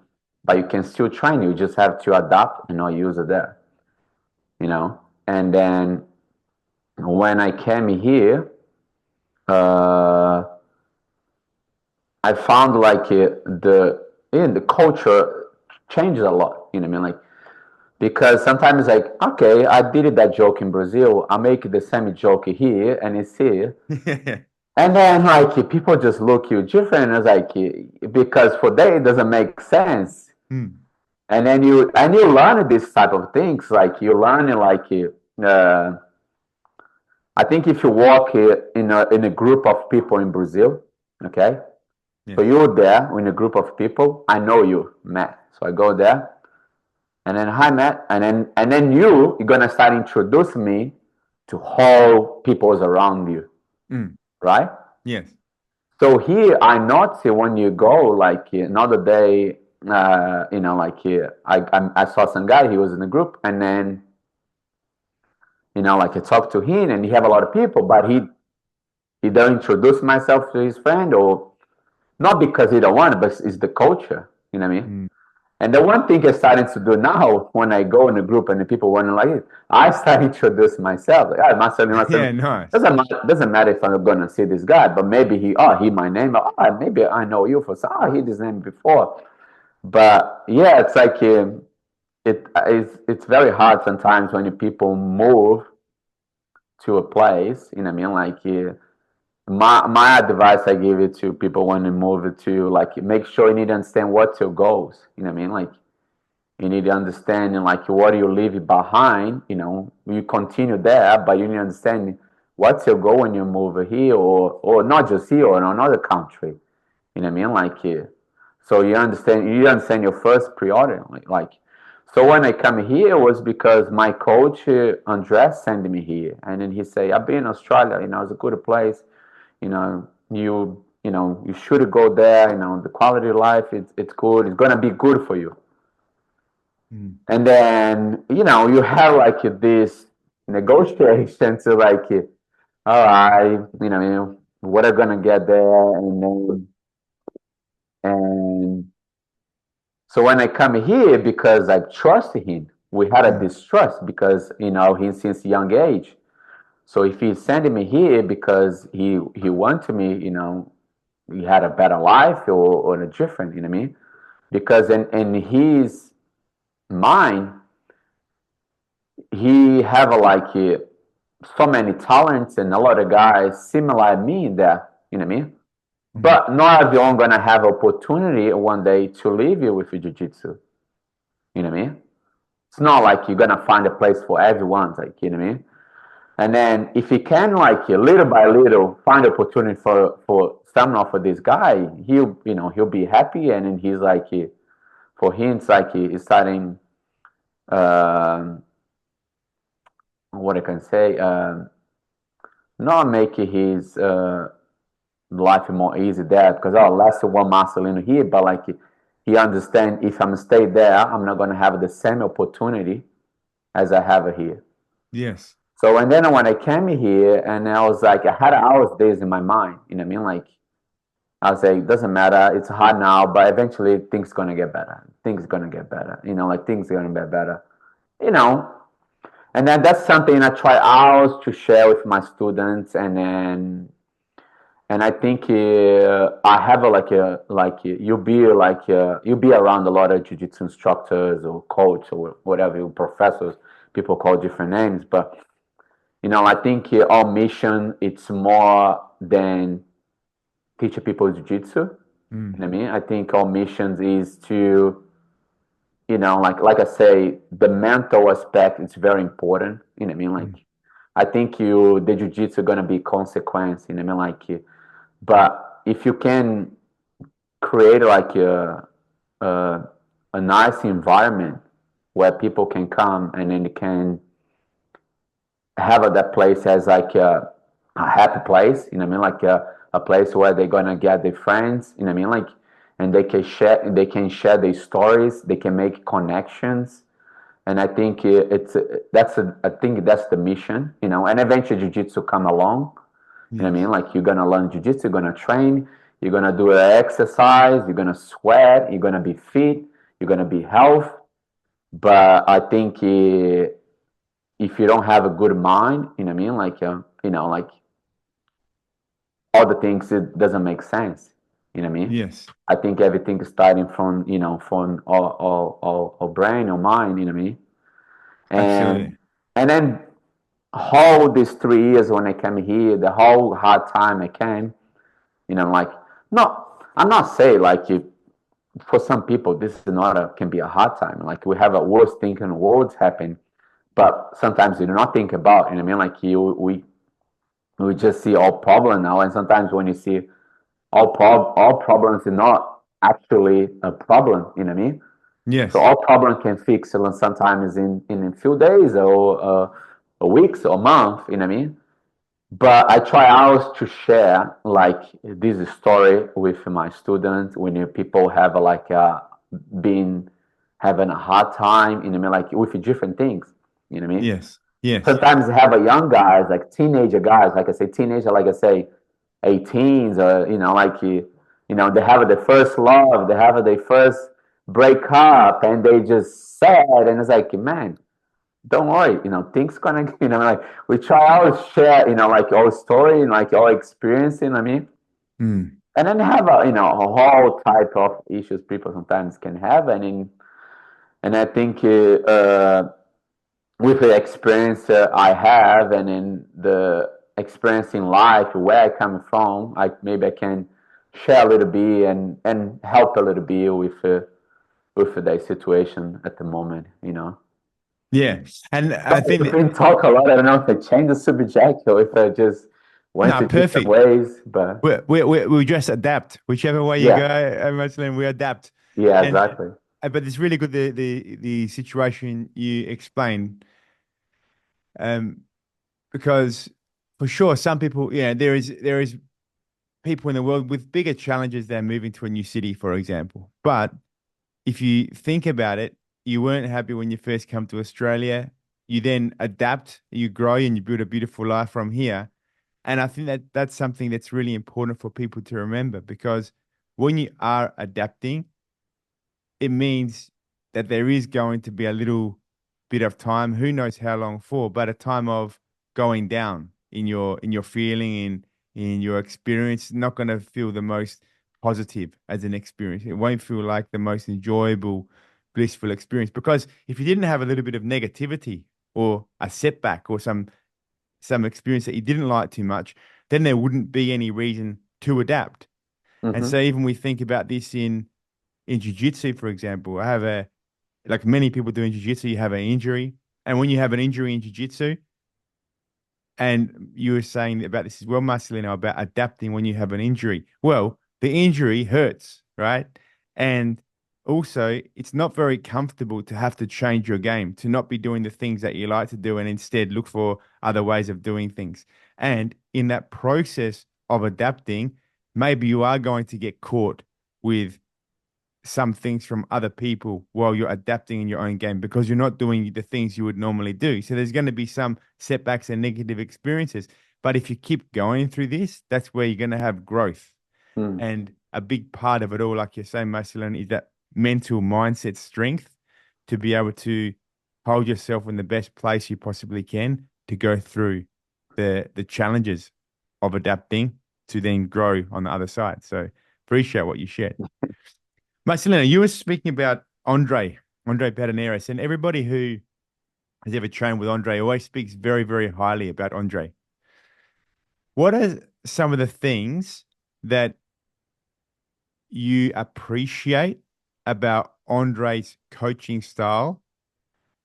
but you can still train. You just have to adapt and not use it there, and then when I came here, uh, I found like the culture changes a lot, what I mean, like because sometimes like okay, I did that joke in Brazil, I make the same joke here and it's here, and then like people just look you different. It's like because for them it doesn't make sense, Mm. and then you learn this type of things, like you learn like I think if you walk in a group of people in Brazil, okay, so Yes. you're there in a group of people, I know you, Matt, so I go there. And then hi Matt, and then you're gonna start introducing me to all peoples around you, Mm. right? Yes. So here I notice when you go like another day, like I saw some guy, he was in the group, and then like I talked to him, and he have a lot of people, but he don't introduce myself to his friend, or not because he don't want it, but it's the culture. You know what I mean? Mm. And the one thing I'm starting to do now, when I go in a group and the people want to like it, I start introduce myself. Like, ah, Marcelino. Yeah, nice. Doesn't matter if I'm gonna see this guy, but maybe he my name. Oh, maybe I know you for some. Oh, he this name before. But yeah, it's like it's very hard sometimes when people move to a place. You know what I mean? Like my advice I give it to people when they move it to, like, make sure you need to understand what's your goals. You know what I mean? Like, you need to understand, like, what you leave behind. You continue there, but you need to understand what's your goal when you move here, or not just here, or in another country. You know what I mean? Like, so you understand your first priority. Like, so when I come here was because my coach Andres sent me here, and then he say, I've been in Australia. It's a good place. You should go there. The quality of life, it's good. It's gonna be good for you. Mm. And then you have like this negotiation to, like, all right, what are gonna get there, and so when I come here, because I trust him, we had a Mm. distrust because he since young age. So if he's sending me here because he wanted me, he had a better life, or a different, you know what I mean? Because in his mind, he have like so many talents and a lot of guys similar to me there, you know what I mean? Mm. But not everyone gonna have opportunity one day to leave you with jiu-jitsu. You know what I mean? It's not like you're gonna find a place for everyone, like, you know what I mean? And then if you can, like, little by little find opportunity for someone, for this guy, he'll be happy, and then he's like, for him it's like he's starting, um, what I can say, not making his life more easy there, because I'll last one Marcelino here, but like he understand, if I'm stay there, I'm not gonna have the same opportunity as I have here. Yes. So, and then when I came here, and I was like, I had hours days in my mind, you know what I mean? Like, I was like, it doesn't matter, it's hard now, but eventually things gonna get better. Things gonna get better. Like, things are gonna get better. You know, and then that's something I try hours to share with my students, and I think I have you'll be around a lot of jiu-jitsu instructors or coach or whatever, professors. People call different names, but I think our mission, it's more than teach people jiu-jitsu. You know Mm. what I mean? I think our mission is to, like I say, the mental aspect is very important. You know what I mean? Mm. Like, I think the jiu-jitsu gonna be consequence. You know what I mean? Like, but if you can create like a, a nice environment where people can come, and then they can have that place as like a happy place, you know what I mean? Like a place where they're gonna get their friends, you know what I mean? Like, and they can share their stories, they can make connections. And I think I think that's the mission, and eventually jiu-jitsu come along. You know what I Yes. mean? Like, you're gonna learn jiu-jitsu, you're gonna train, you're gonna do an exercise, you're gonna sweat, you're gonna be fit, you're gonna be health. But I think if you don't have a good mind, you know what I mean? Like, like, all the things, it doesn't make sense. You know what I mean? Yes. I think everything is starting from from our brain or mind. You know what I mean? And Absolutely. and then whole these 3 years when I came here, the whole hard time I came, like, no, I'm not saying like for some people this is not can be a hard time. Like, we have a worst thing in the world happen, but sometimes you do not think about. You know what I mean? Like, we just see all problem now, and sometimes when you see all problems are not actually a problem. You know what I mean? So Yes. all problem can fix it sometimes in a few days, or weeks or month. You know what I mean? But I try always to share like this story with my students when people have like been having a hard time, you know what I mean, like with different things, you know what I mean? Yes. Yes. Sometimes have a young guys, like teenager guys, like I say, teenager, like I say, 18s, or like you know, they have their first love, they have their first breakup, and they just sad, and it's like, man, don't worry, you know, things gonna, you know, like we try always share, you know, like our story and like our experience, you know what I mean? Mm. And then have a, you know, a whole type of issues people sometimes can have, and I think with the experience I have, and in the experience in life where I come from, maybe I can share a little bit and help a little bit with the situation at the moment, you know. Yeah. And I Sorry, think we've that, been talk a lot. I don't know if I changed the subject or if I just went no, to different perfect. ways, but We just adapt. Whichever way you yeah, go, Marcelino, we adapt. yeah, And exactly. but it's really good the situation you explained. Um, because for sure, some people, yeah, there is people in the world with bigger challenges than moving to a new city, for example. But if you think about it, you weren't happy when you first come to Australia. You then adapt, you grow, and you build a beautiful life from here. And I think that that's something that's really important for people to remember because when you are adapting, it means that there is going to be a little bit of time, who knows how long for, but a time of going down in your feeling in your experience, not going to feel the most positive as an experience. It won't feel like the most enjoyable, blissful experience. Because if you didn't have a little bit of negativity or a setback or some experience that you didn't like too much, then there wouldn't be any reason to adapt. And so Mm-hmm. even we think about this in jiu-jitsu, for example, I have a like many people do in jiu-jitsu, you have an injury. And when you have an injury in jiu-jitsu, and you were saying about this as well, Marcelino, about adapting when you have an injury. Well, the injury hurts, right? And also, it's not very comfortable to have to change your game, to not be doing the things that you like to do and instead look for other ways of doing things. And in that process of adapting, maybe you are going to get caught with some things from other people while you're adapting in your own game because you're not doing the things you would normally do. So there's going to be some setbacks and negative experiences. But if you keep going through this, that's where you're going to have growth. Mm. And a big part of it all, like you're saying, Marcelin, is that mental mindset strength to be able to hold yourself in the best place you possibly can to go through the challenges of adapting to then grow on the other side. So appreciate what you shared. Marcelino, you were speaking about Andre Pederneiras, and everybody who has ever trained with Andre always speaks very, very highly about Andre. What are some of the things that you appreciate about Andre's coaching style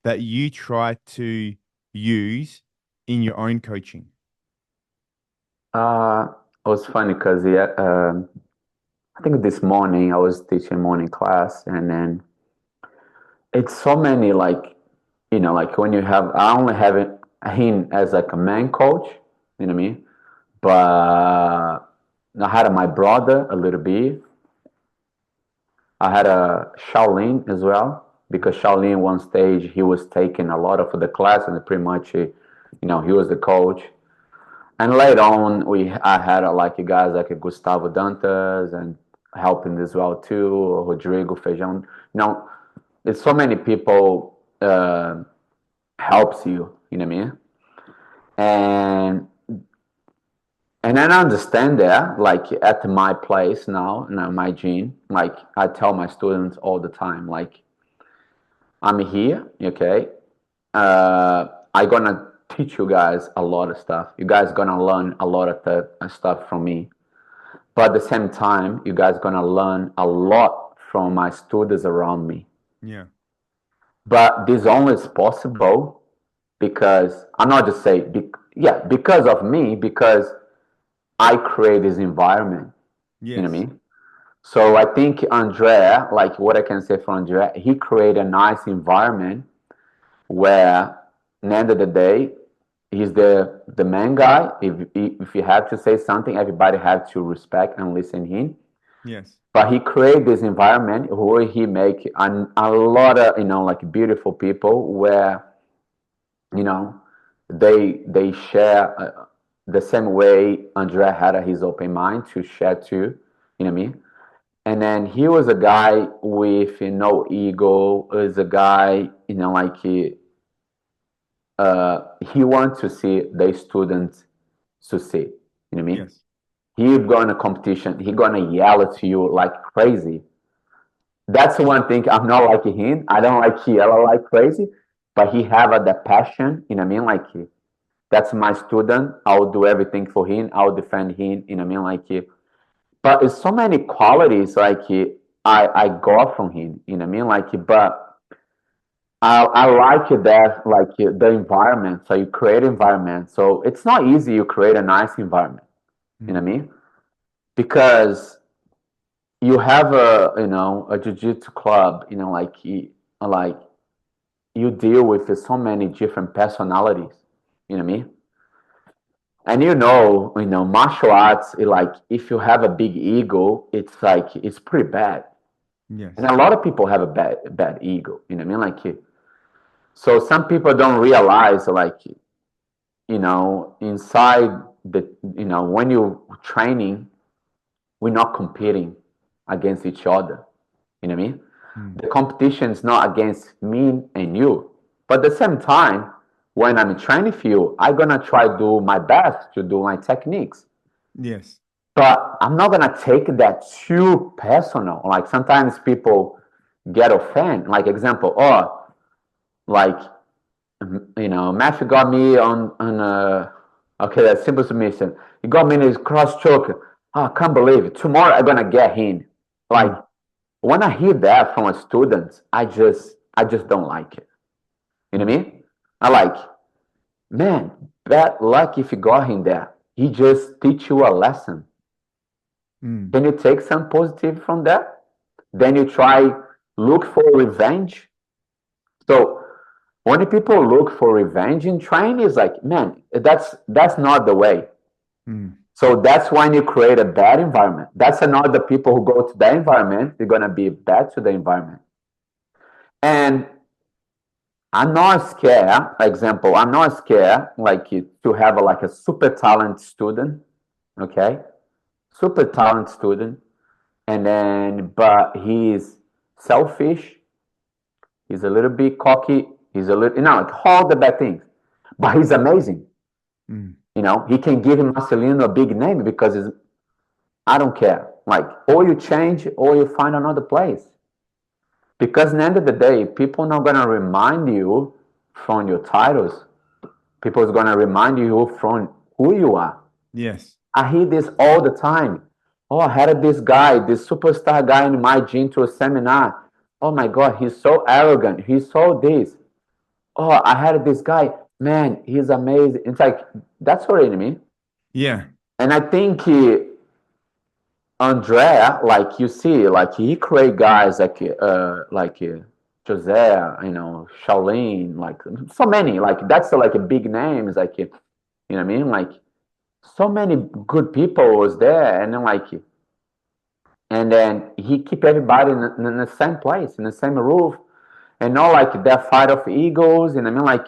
that you try to use in your own coaching? It was funny because yeah, I think this morning I was teaching morning class, and then it's so many like, you know, like when you have, I only have him as like a man coach, you know what I mean? But I had my brother a little bit. I had a Shaolin as well because Shaolin one stage he was taking a lot of the class and pretty much, you know, he was the coach. And later on, I had like guys like Gustavo Dantas and helping as well too, Rodrigo Feijão. You know, there's so many people helps you. You know what I mean? And and I understand that. Like at my place now my gym, like I tell my students all the time, like I'm here, okay. I gonna teach you guys a lot of stuff. You guys gonna learn a lot of the stuff from me. But at the same time, you guys gonna learn a lot from my students around me. Yeah. But this only is possible because I'm not just say, yeah, because of me, because I create this environment. You know what I Yes. mean? So I think Andrea, like what I can say for Andrea, he created a nice environment where, at the end of the day, he's the main guy. If you have to say something, everybody have to respect and listen him. Yes. But he create this environment where he make a lot of, you know, like beautiful people where, you know, they share the same way Andrea had his open mind to share too. You know what I mean? And then he was a guy with no ego. Is a guy, like he wants to see the students succeed. You know what I mean? Yes. He go in a competition. He gonna yell at you like crazy. That's one thing I'm not like him. I don't like yell like crazy, but he have the passion. You know what I mean? Like that's my student. I'll do everything for him. I'll defend him. You know what I mean? Like, but it's so many qualities like I got from him. You know what I mean? Like, but I like that, like the environment. So you create environment. So it's not easy. You create a nice environment. You know what I mean? Because you have a jiu-jitsu club. Like you deal with so many different personalities. You know what I mean? And martial arts, like if you have a big ego, it's like it's pretty bad. Yes. And a lot of people have a bad ego. You know what I mean? Like, so some people don't realize, like, inside when you're training, we're not competing against each other. You know what I mean? The competition is not against me and you. But at the same time, when I'm training for you, I'm gonna try to do my best to do my techniques. Yes. But I'm not gonna take that too personal. Like sometimes people get offended. Like example, like Matthew got me on okay, that simple submission. He got me in his cross choke. Oh, I can't believe it. Tomorrow I'm gonna get him. Like when I hear that from a student, I just don't like it. You know what I mean? I like, man, bad luck if you got him there. He just teach you a lesson. Can you take some positive from that? Then you try look for revenge. So when people look for revenge in training, it's like, man, that's not the way. So that's when you create a bad environment. That's another people who go to that environment, they're gonna be bad to the environment. And I'm not scared. Example, I'm not scared like to have like a super talent student, okay, super talent student, and then but he's selfish. He's a little bit cocky. He's a little, like all the bad things, but he's amazing. He can give Marcelino a big name because I don't care. Like, or you change or you find another place. Because at the end of the day, people are not gonna remind you from your titles. People is gonna remind you from who you are. Yes. I hear this all the time. Oh, I had this guy, this superstar guy in my gym to a seminar. Oh my God, he's so arrogant. He's so this. Oh, I had this guy. Man, he's amazing. It's like that's what I mean. Yeah. And I think Andrea, like you see, like he create guys like Jose, Shaolin, like so many. Like that's like a big names, like you know what I mean? Like so many good people was there, and then he keep everybody in the same place, in the same roof, and not like that fight of egos. And I mean, like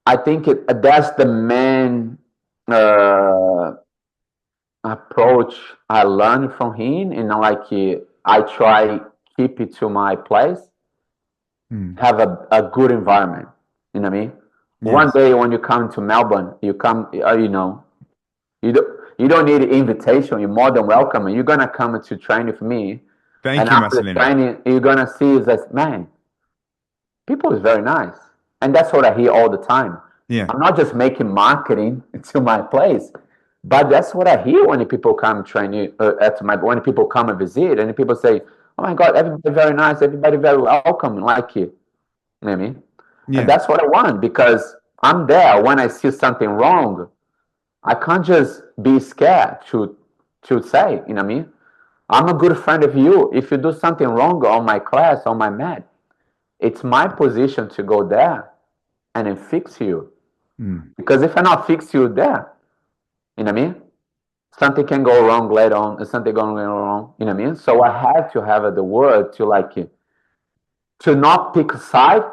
I think that's the main approach I learned from him, and I try keep it to my place, have a good environment. You know what I mean? One Yes. day when you come to Melbourne, you come, you don't need an invitation. You're more than welcome, and you're gonna come to train with me. Thank And you, after the Marcelino. training, you're gonna see that man, people is very nice, and that's what I hear all the time. Yeah. I'm not just making marketing to my place, but that's what I hear when people come train when people come and visit, and people say, "Oh my God, everybody very nice, everybody very welcome, like you." You know what I mean? And Yeah. that's what I want because I'm there when I see something wrong. I can't just be scared to say, you know what I mean? I'm a good friend of you. If you do something wrong on my class, on my mat, it's my position to go there and then fix you. Because if I not fix you there, you know what I mean? Something can go wrong later on, and something going wrong, you know what I mean? So I had to have the word to not pick a side,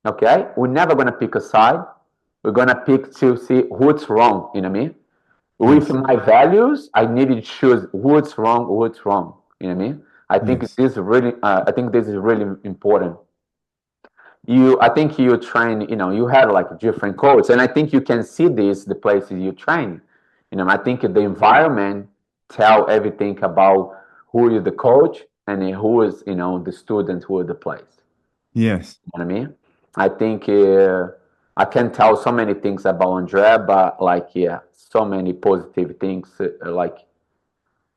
okay? We're never gonna pick a side. We're gonna pick to see what's wrong, you know what I mean? With Yes. my values, I needed to choose what's wrong, what's wrong. You know what I mean? Yes. I think this is really important. I think you train, you had like different coaches, and I think you can see this the places you train. I think the environment tell everything about who is the coach and then who is, the student, who is the place. Yes. You know what I mean? I think I can tell so many things about Andre, but like, yeah, so many positive things. Like,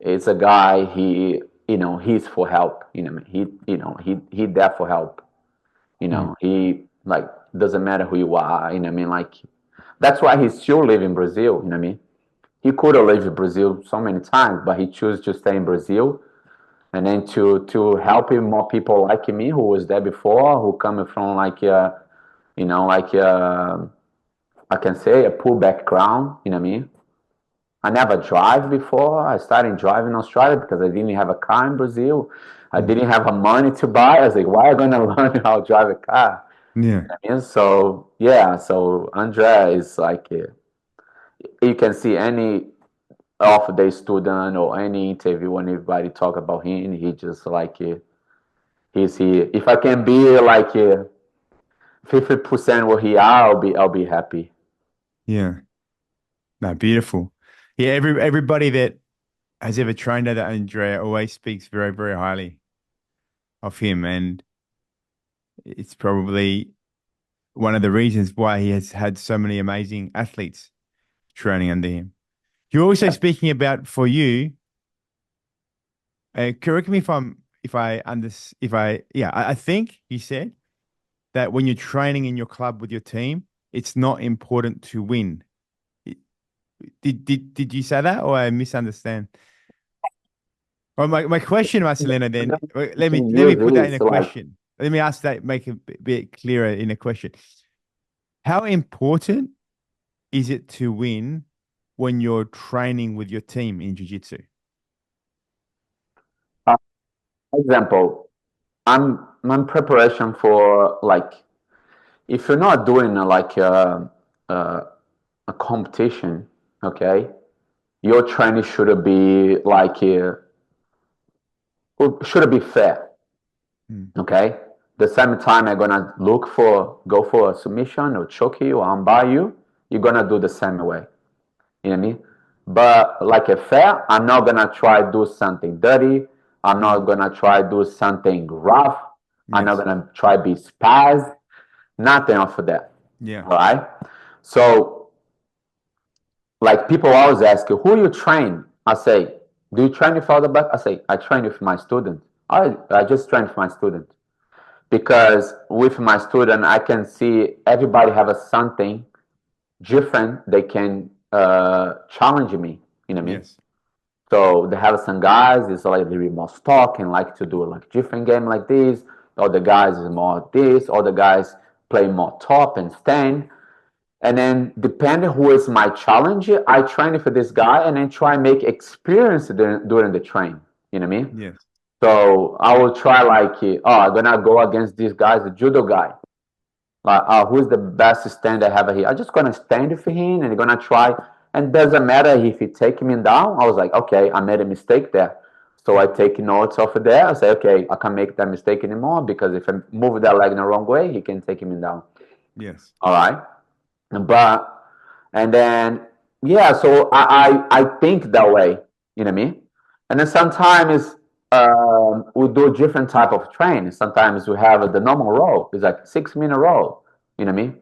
it's a guy. He's for help. He there for help. Mm. He like doesn't matter who you are. You know what I mean? Like, that's why he still live in Brazil. You know what I mean? He could have lived in Brazil so many times, but he chose to stay in Brazil and then to help more people like me who was there before, who coming from like like I can say a poor background. You know what I mean? I never drive before. I started driving in Australia because I didn't have a car in Brazil. I Mm. didn't have a money to buy. I was like, why am I gonna learn how to drive a car? Yeah. And so yeah, so Andrea is like you can see any of the student or any interview when everybody talk about him, he just like he's here. If I can be like 50% what he are, I'll be happy. Yeah. No, beautiful. Yeah, everybody that has ever trained under Andrea always speaks very, very highly of him. And it's probably one of the reasons why he has had so many amazing athletes training under him. You're also speaking about for you, correct me if I under if I yeah, I think you said that when you're training in your club with your team, it's not important to win. Did you say that or I misunderstand? Well, my question, Marcelino, then let To me put that in use a like question. Let me ask that, make it a bit clearer in a question. How important is it to win when you're training with your team in jiu-jitsu? uh, example. I'm preparation for like if you're not doing a, a competition, okay, your training should be like should be fair, Mm. okay. The same time I'm gonna go for a submission or choke you or armbar you, you're gonna do the same way. You know what I mean? But like a fair, I'm not gonna try to do something dirty. I'm not Mm. gonna try to do something rough. I'm not Yes. gonna try to be spaz. Nothing of that. Yeah. All right. So like people always ask you, who you train? I say, do you train with other but I say, I train with my student. I just train with my student. Because with my student I can see everybody have a something different they can challenge me. You know what I mean? Yes. So they have some guys is like they more stock and like to do like different game like this. Or the guys is more this. Or the guys play more top and stand. And then depending who is my challenge, I train for this guy and then try and make experience during the train. You know what I mean? Yes. So I will try like, I'm gonna go against this guy, the judo guy. Like, who's the best stand I have here? I'm just gonna stand for him and gonna try. And doesn't matter if he take me down. I was like, okay, I made a mistake there. So I Mm. take notes off of there. I say, okay, I can't make that mistake anymore because if I move that leg in the wrong way, he can take me down. Yes. All right. But and then yeah, so I think that way, you know what I mean? And then sometimes we do different type of training. Sometimes we have the normal roll. It's like 6 minute roll. You know what I mean?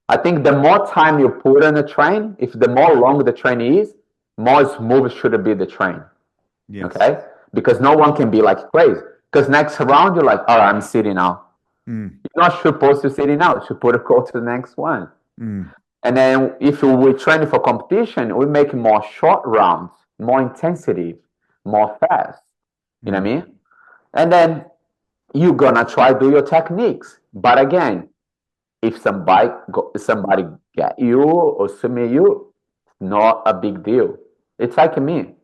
I think the more time you put on the train, if the more long the train is, more smooth should be the train. Yes. Okay? Because no one can be like crazy. Because next round you're like, all right, I'm sitting now. Mm. You're not supposed to sit now. You're supposed to go to the next one. Mm. And then if we train for competition, we make more short rounds, more intensity, more fast. You know what Mm. I mean? And then you're gonna try do your techniques. But again, if somebody get you or submit you, not a big deal. It's like me.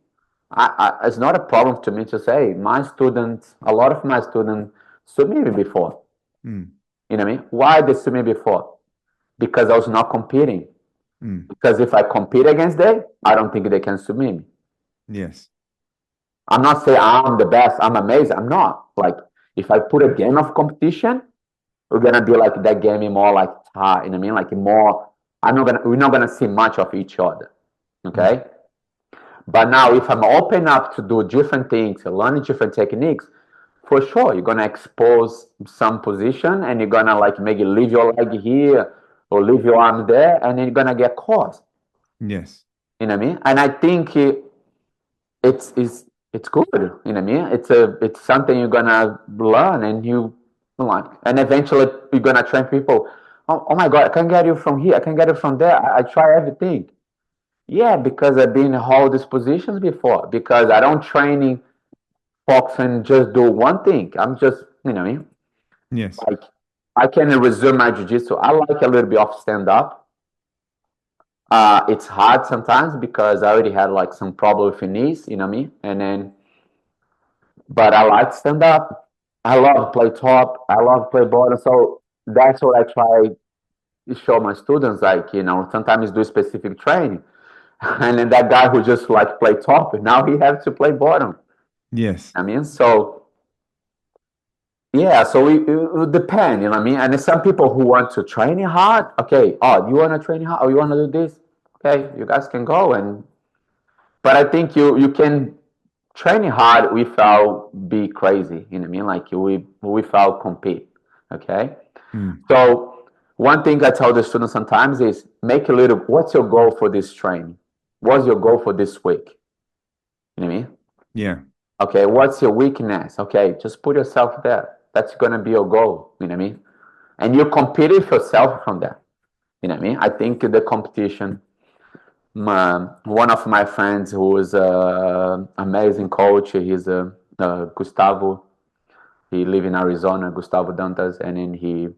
It's not a problem to me to say my students. A lot of my students submit me before. Mm. You know what I mean? Why they submit me before? Because I was not competing. Mm. Because if I compete against them, I don't think they can submit me. Yes. I'm not saying I'm the best, I'm amazing. I'm not. Like, if I put a game of competition, we're gonna be like that game is more like tight, you know what I mean? Like more, we're not gonna see much of each other. Mm. Okay. But now if I'm open up to do different things, learning different techniques, for sure you're gonna expose some position and you're gonna like maybe leave your leg here or leave your arm there and then you're gonna get caught. Yes. You know what I mean? And I think it's good. You know what I mean? It's something you're gonna learn and you like, and eventually you're gonna train people. Oh my God, I can get you from here. I can get you from there. I try everything. Yeah, because I've been in all these positions before. Because I don't training folks and just do one thing. I'm just, you know what I mean? Yes. Like I can resume my jiu-jitsu. I like a little bit of stand up. It's hard sometimes because I already had like some problem with the knees, you know what I mean? And then but I like stand up. I love play top. I love play bottom. So that's what I try to show my students. Like, you know, sometimes do specific training. And then that guy who just like play top, now he has to play bottom. Yes. I mean, so yeah, so it would depend, you know what I mean? And there's some people who want to train it hard. Okay, oh, you want to train it hard? Oh, you want to do this? Okay, you guys can go. And but I think you can train it hard without be crazy. You know what I mean? Like without compete. Okay. Mm. So one thing I tell the students sometimes is make a little. What's your goal for this training? What's your goal for this week? You know what I mean? Yeah. Okay. What's your weakness? Okay. Just put yourself there. That's gonna be your goal. You know what I mean? And you compete with yourself from that. You know what I mean? I think the competition. One of my friends who is an amazing coach, he's Gustavo. He live in Arizona, Gustavo Dantas, and then He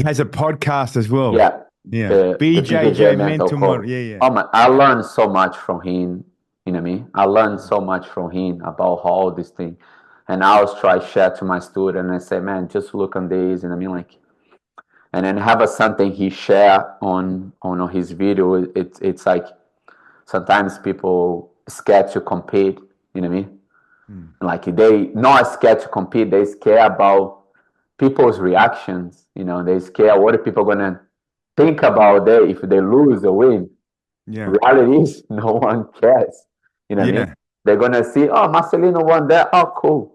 has a podcast as well. yeah, Yeah. the BJJ BJJ mental mental model. coach. Yeah. Yeah. Oh my, I learned so much from him. You know what I mean? I learned so much from him about all this thing, and I always try to share to my student. And I say, man, just look on this. And I mean, like, and then have a something he share on his video. It's like sometimes people scared to compete. You know what I mean? Mm. Like they not scared to compete. They scared about people's reactions. You know, they scared what are people gonna think about that if they lose or win. Yeah. Reality is no one cares. You know what I mean? Yeah. They're gonna see, oh, Marcelino won that. Oh, cool.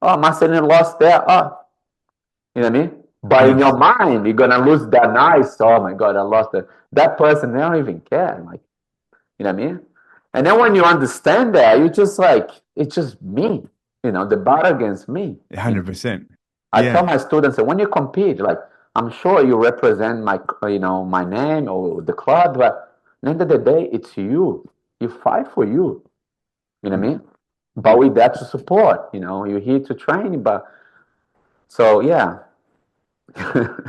Oh, Marcelino lost that. Oh, you know what I mean? But in your Yes. mind, you're gonna lose that nice. Oh my God, I lost it. That person, they don't even care. Like, you know what I mean? And then when you understand that, you just like, it's just me, you know, the battle against me. You know? 100%. I tell Yeah. my students that when you compete, like, I'm sure you represent my, you know, my name or the club, but at the end of the day, it's you. You fight for you. You know what I Mm. mean? But we there to support, you know, you're here to train, but so yeah.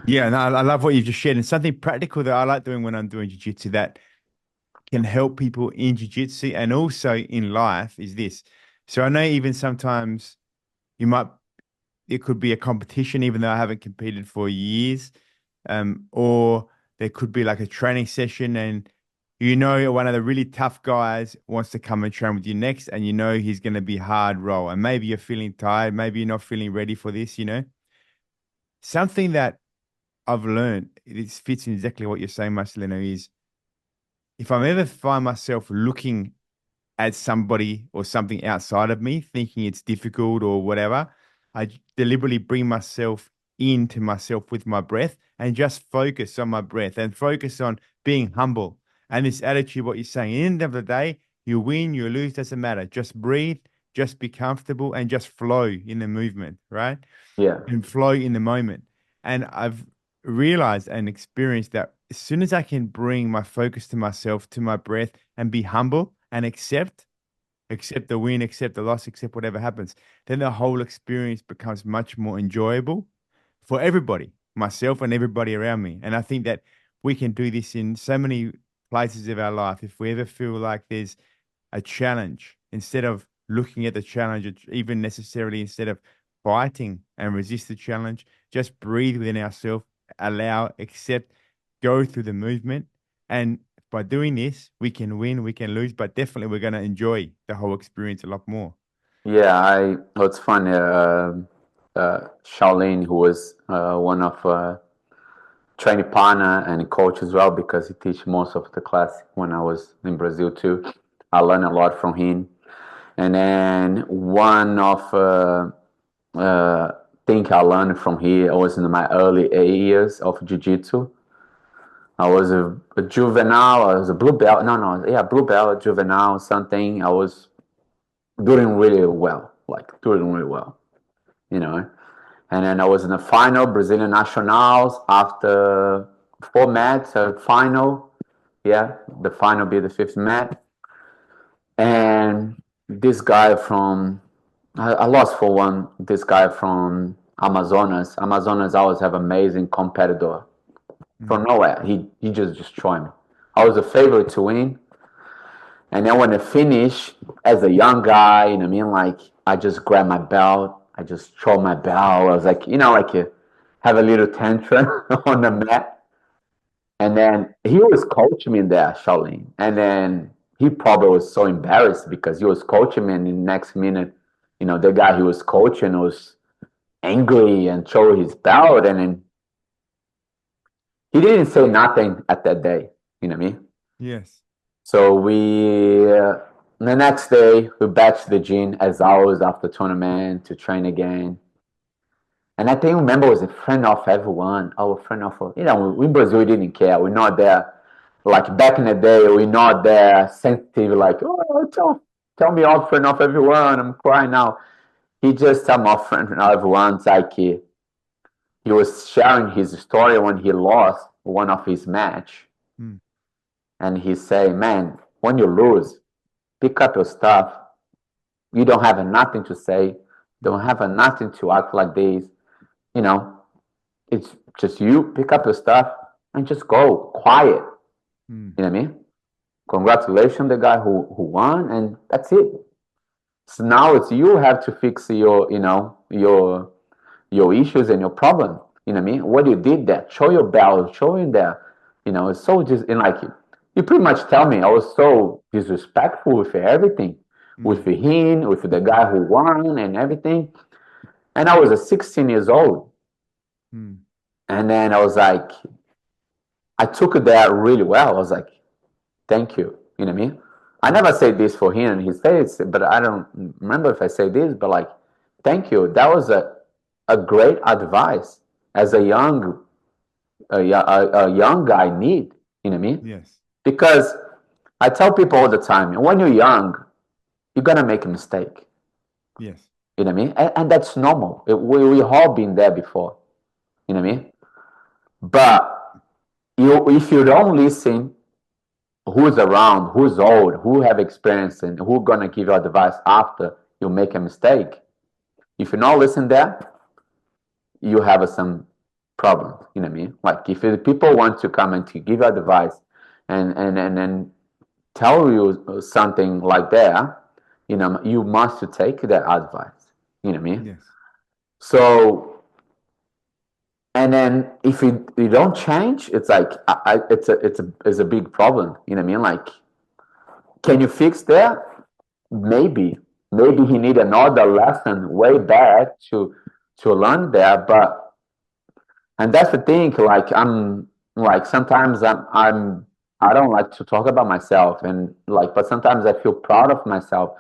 Yeah. And I love what you've just shared. And something practical that I like doing when I'm doing jiu-jitsu that can help people in jiu-jitsu and also in life is this. So I know even sometimes you might it could be a competition, even though I haven't competed for years. Or there could be like a training session, and you know one of the really tough guys wants to come and train with you next, and you know he's going to be hard roll. And maybe you're feeling tired, maybe you're not feeling ready for this, you know. Something that I've learned, it fits in exactly what you're saying, Marcelino, is if I ever find myself looking at somebody or something outside of me, thinking it's difficult or whatever, I deliberately bring myself into myself with my breath and just focus on my breath and focus on being humble. And this attitude, what you're saying, at the end of the day, you win, you lose, doesn't matter. Just breathe, just be comfortable and just flow in the movement, right? Yeah. And flow in the moment. And I've realized and experienced that as soon as I can bring my focus to myself, to my breath, and be humble and accept the win, accept the loss, accept whatever happens, then the whole experience becomes much more enjoyable for everybody, myself and everybody around me. And I think that we can do this in so many places of our life. If we ever feel like there's a challenge, instead of looking at the challenge, even necessarily instead of fighting and resist the challenge, just breathe within ourselves, allow, accept, go through the movement, And by doing this, we can win, we can lose, but definitely we're going to enjoy the whole experience a lot more. Yeah, it's funny. Shaolin, who was one of training partner and coach as well, because he teach most of the class when I was in Brazil too. I learned a lot from him. And then one of thing I learned from here, I was in my early years of jiu-jitsu. I was a juvenile, I was a blue belt. No, yeah, blue belt, juvenile, something. I was doing really well, like doing really well, you know. And then I was in the final, Brazilian Nationals, after 4 matches, final. Yeah, the final be the fifth match. And this guy from, I lost for one, this guy from Amazonas. Amazonas always have amazing competitor. From nowhere, he just destroyed me. I was a favorite to win. And then when I finished, as a young guy, you know what I mean? Like, I just grabbed my belt. I just throw my belt. I was like, like you have a little tantrum on the mat. And then he was coaching me there, Shaolin. And then he probably was so embarrassed because he was coaching me. And in the next minute, the guy he was coaching was angry and threw his belt. And then he didn't say nothing at that day. You know what I mean? Yes. So the next day, we back to the gym as always after tournament to train again. And I think, remember, was a friend of everyone. Our friend of, we in Brazil, we didn't care. We're not there. Like back in the day, we're not there sensitive, like, oh, tell me off friend of everyone. I'm crying now. He just tell me off friend of everyone. It's like he was sharing his story when he lost one of his match. And he say, man, when you lose, pick up your stuff. You don't have nothing to say. Don't have nothing to act like this. It's just you pick up your stuff and just go quiet. You know what I mean? Congratulations, the guy who won, and that's it. So now it's you have to fix your issues and your problem. You know what I mean? What you did there, show your belt, show him there. It's so just in like you pretty much tell me I was so disrespectful with everything, with him, with the guy who won and everything. And I was 16 years old. And then I was like, I took that really well. I was like, thank you. You know what I mean? I never said this for him, and he says, but I don't remember if I say this, but like, thank you. That was a great advice as a young guy need. You know what I mean? Yes. Because I tell people all the time, when you're young, you're gonna make a mistake. Yes. You know what I mean? And that's normal. We all been there before. You know what I mean? But if you don't listen, who's around, who's old, who have experience, and who gonna give you advice after you make a mistake? If you not listen there, you have some problem. You know what I mean? Like if people want to come and to give advice and tell you something like that, you must take that advice. You know what I mean? Yes. So, and then if you don't change, it's like it's a big problem. You know what I mean? Like, can you fix that? Maybe he need another lesson way back to learn that. But and that's the thing. Like I'm like sometimes I don't like to talk about myself and like, but sometimes I feel proud of myself.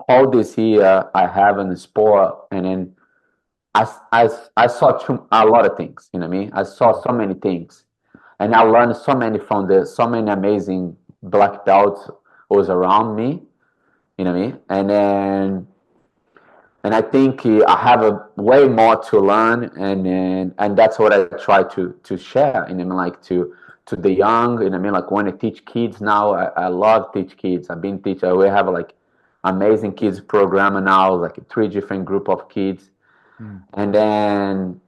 All this year I have in the sport, and then I saw a lot of things, you know what I mean? I saw so many things, and I learned so many from so many amazing black belts was around me, you know what I mean? And I think I have a way more to learn, and that's what I try to share, you know what I mean? Like to the young, you know what I mean? Like when I teach kids now, I love teach kids. I've been teaching. We have like amazing kids program now, like 3 different group of kids. And then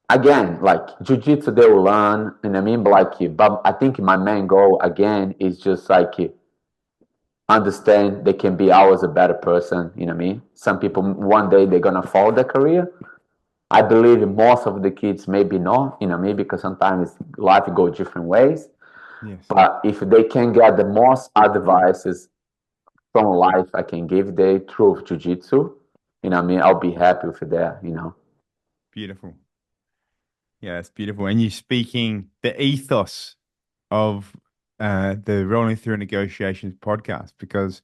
again, like jiu-jitsu, they will learn, you know what I mean? But I think my main goal again is just like understand they can be always a better person, you know what I mean? Some people one day they're gonna follow their career. I believe most of the kids maybe not, you know what I mean? Because sometimes life goes different ways. Yes. But if they can get the most advices from life I can give they through jiu-jitsu, you know what I mean, I'll be happy with that, you know. Beautiful. Yeah, it's beautiful. And you're speaking the ethos of the Rolling Through Negotiations podcast, because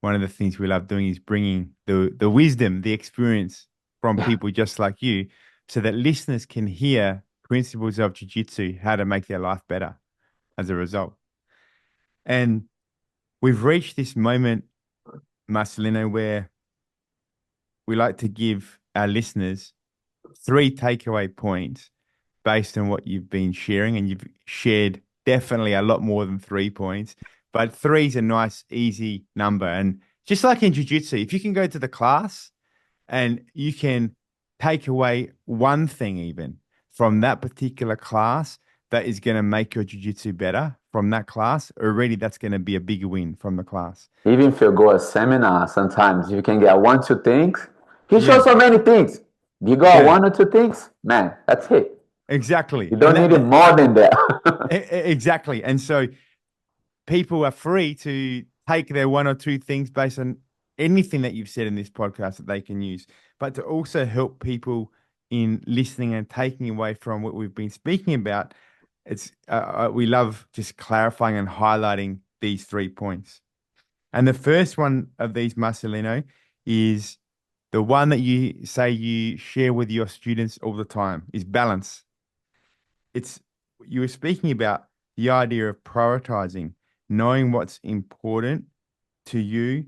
one of the things we love doing is bringing the wisdom, the experience from people just like you, so that listeners can hear principles of jiu-jitsu, how to make their life better as a result. And we've reached this moment, Marcelino, where we like to give our listeners three takeaway points based on what you've been sharing. And you've shared definitely a lot more than 3 points, but three is a nice, easy number. And just like in jiu-jitsu, if you can go to the class and you can take away one thing even from that particular class that is going to make your jiu-jitsu better from that class, already that's going to be a bigger win from the class. Even if you go a seminar, sometimes you can get one, two things. He shows Yeah, so many things. You got yeah, one or two things, man, that's it. exactly. You And don't need it more than that. exactly. And so people are free to take their one or two things based on anything that you've said in this podcast that they can use, but to also help people in listening and taking away from what we've been speaking about. It's we love just clarifying and highlighting these 3 points. And the first one of these, Marcelino, is the one that you say you share with your students all the time, is balance. It's You were speaking about the idea of prioritizing, knowing what's important to you,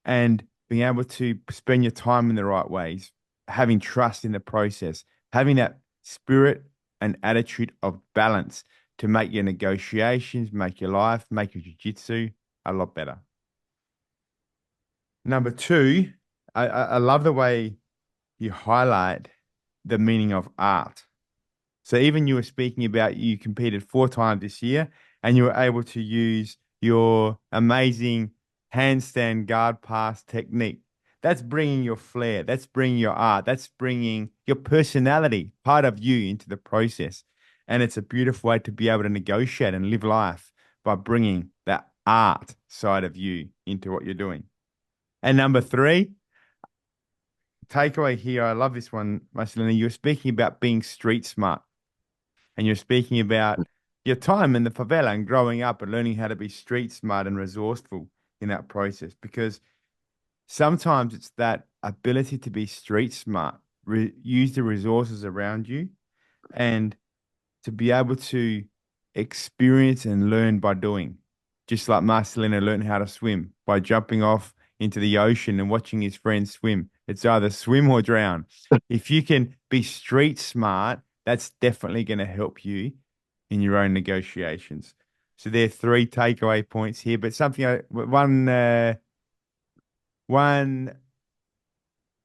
and being able to spend your time in the right ways, having trust in the process, having that spirit and attitude of balance to make your negotiations, make your life, make your jiu-jitsu a lot better. Number two, I love the way you highlight the meaning of art. So even you were speaking about you competed 4 times this year and you were able to use your amazing handstand guard pass technique. That's bringing your flair. That's bringing your art. That's bringing your personality, part of you, into the process. And it's a beautiful way to be able to negotiate and live life by bringing that art side of you into what you're doing. And number three, takeaway here, I love this one, Marcelina. You're speaking about being street smart. And you're speaking about your time in the favela and growing up and learning how to be street smart and resourceful in that process. Because sometimes it's that ability to be street smart, use the resources around you, and to be able to experience and learn by doing. Just like Marcelino learned how to swim by jumping off into the ocean and watching his friends swim. It's either swim or drown. If you can be street smart, that's definitely going to help you in your own negotiations. So there are three takeaway points here, but one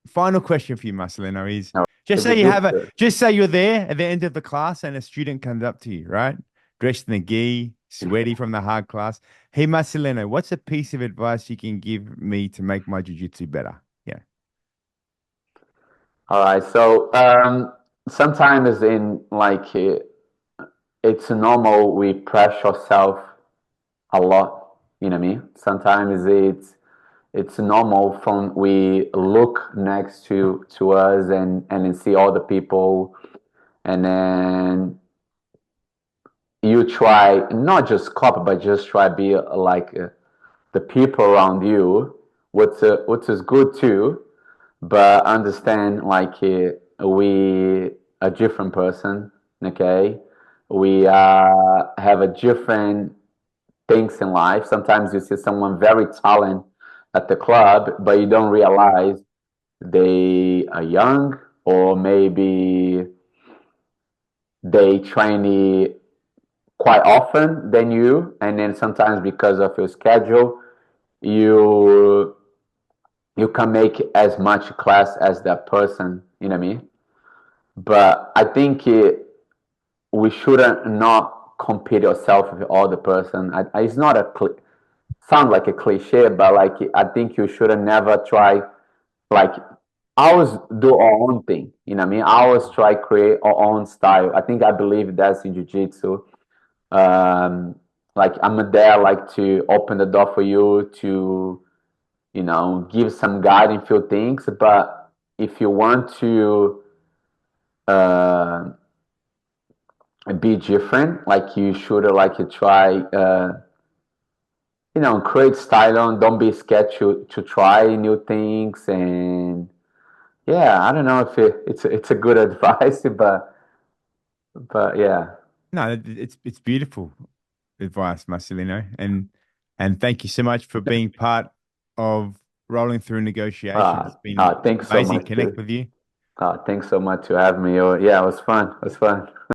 final question for you, Marcelino, is No, just the say jiu-jitsu. just say you're there at the end of the class and a student comes up to you, right? Dressed in a gi, sweaty from the hard class. Hey, Marcelino, what's a piece of advice you can give me to make my jiu-jitsu better? Yeah. All right, so sometimes in like it's normal we pressure ourselves a lot, you know what I mean? Sometimes it's normal from we look next to us and then see all the people, and then you try not just copy but just try be like the people around you, which is good too, but understand like we a different person, okay? We have a different things in life. Sometimes you see someone very talented at the club, but you don't realize they are young, or maybe they train quite often than you, and then sometimes because of your schedule, you you can make as much class as that person. You know what I mean? But I think we shouldn't not compare yourself with all the person. It's not a sound like a cliche, but like I think you should never try like always do our own thing. You know what I mean? Always try create our own style. I think I believe that's in jiu-jitsu. Um, like I'm there like to open the door for you to, give some guide in few things. But if you want to uh, be different, like you should like try, create style on. Don't be scared to try new things. And yeah, I don't know if it's a good advice, but yeah. No, it's beautiful advice, Marcelino, and thank you so much for being part of rolling through negotiations. It's been Thanks so amazing much. to connect with you. Thanks so much to have me. Oh, yeah, it was fun. It was fun.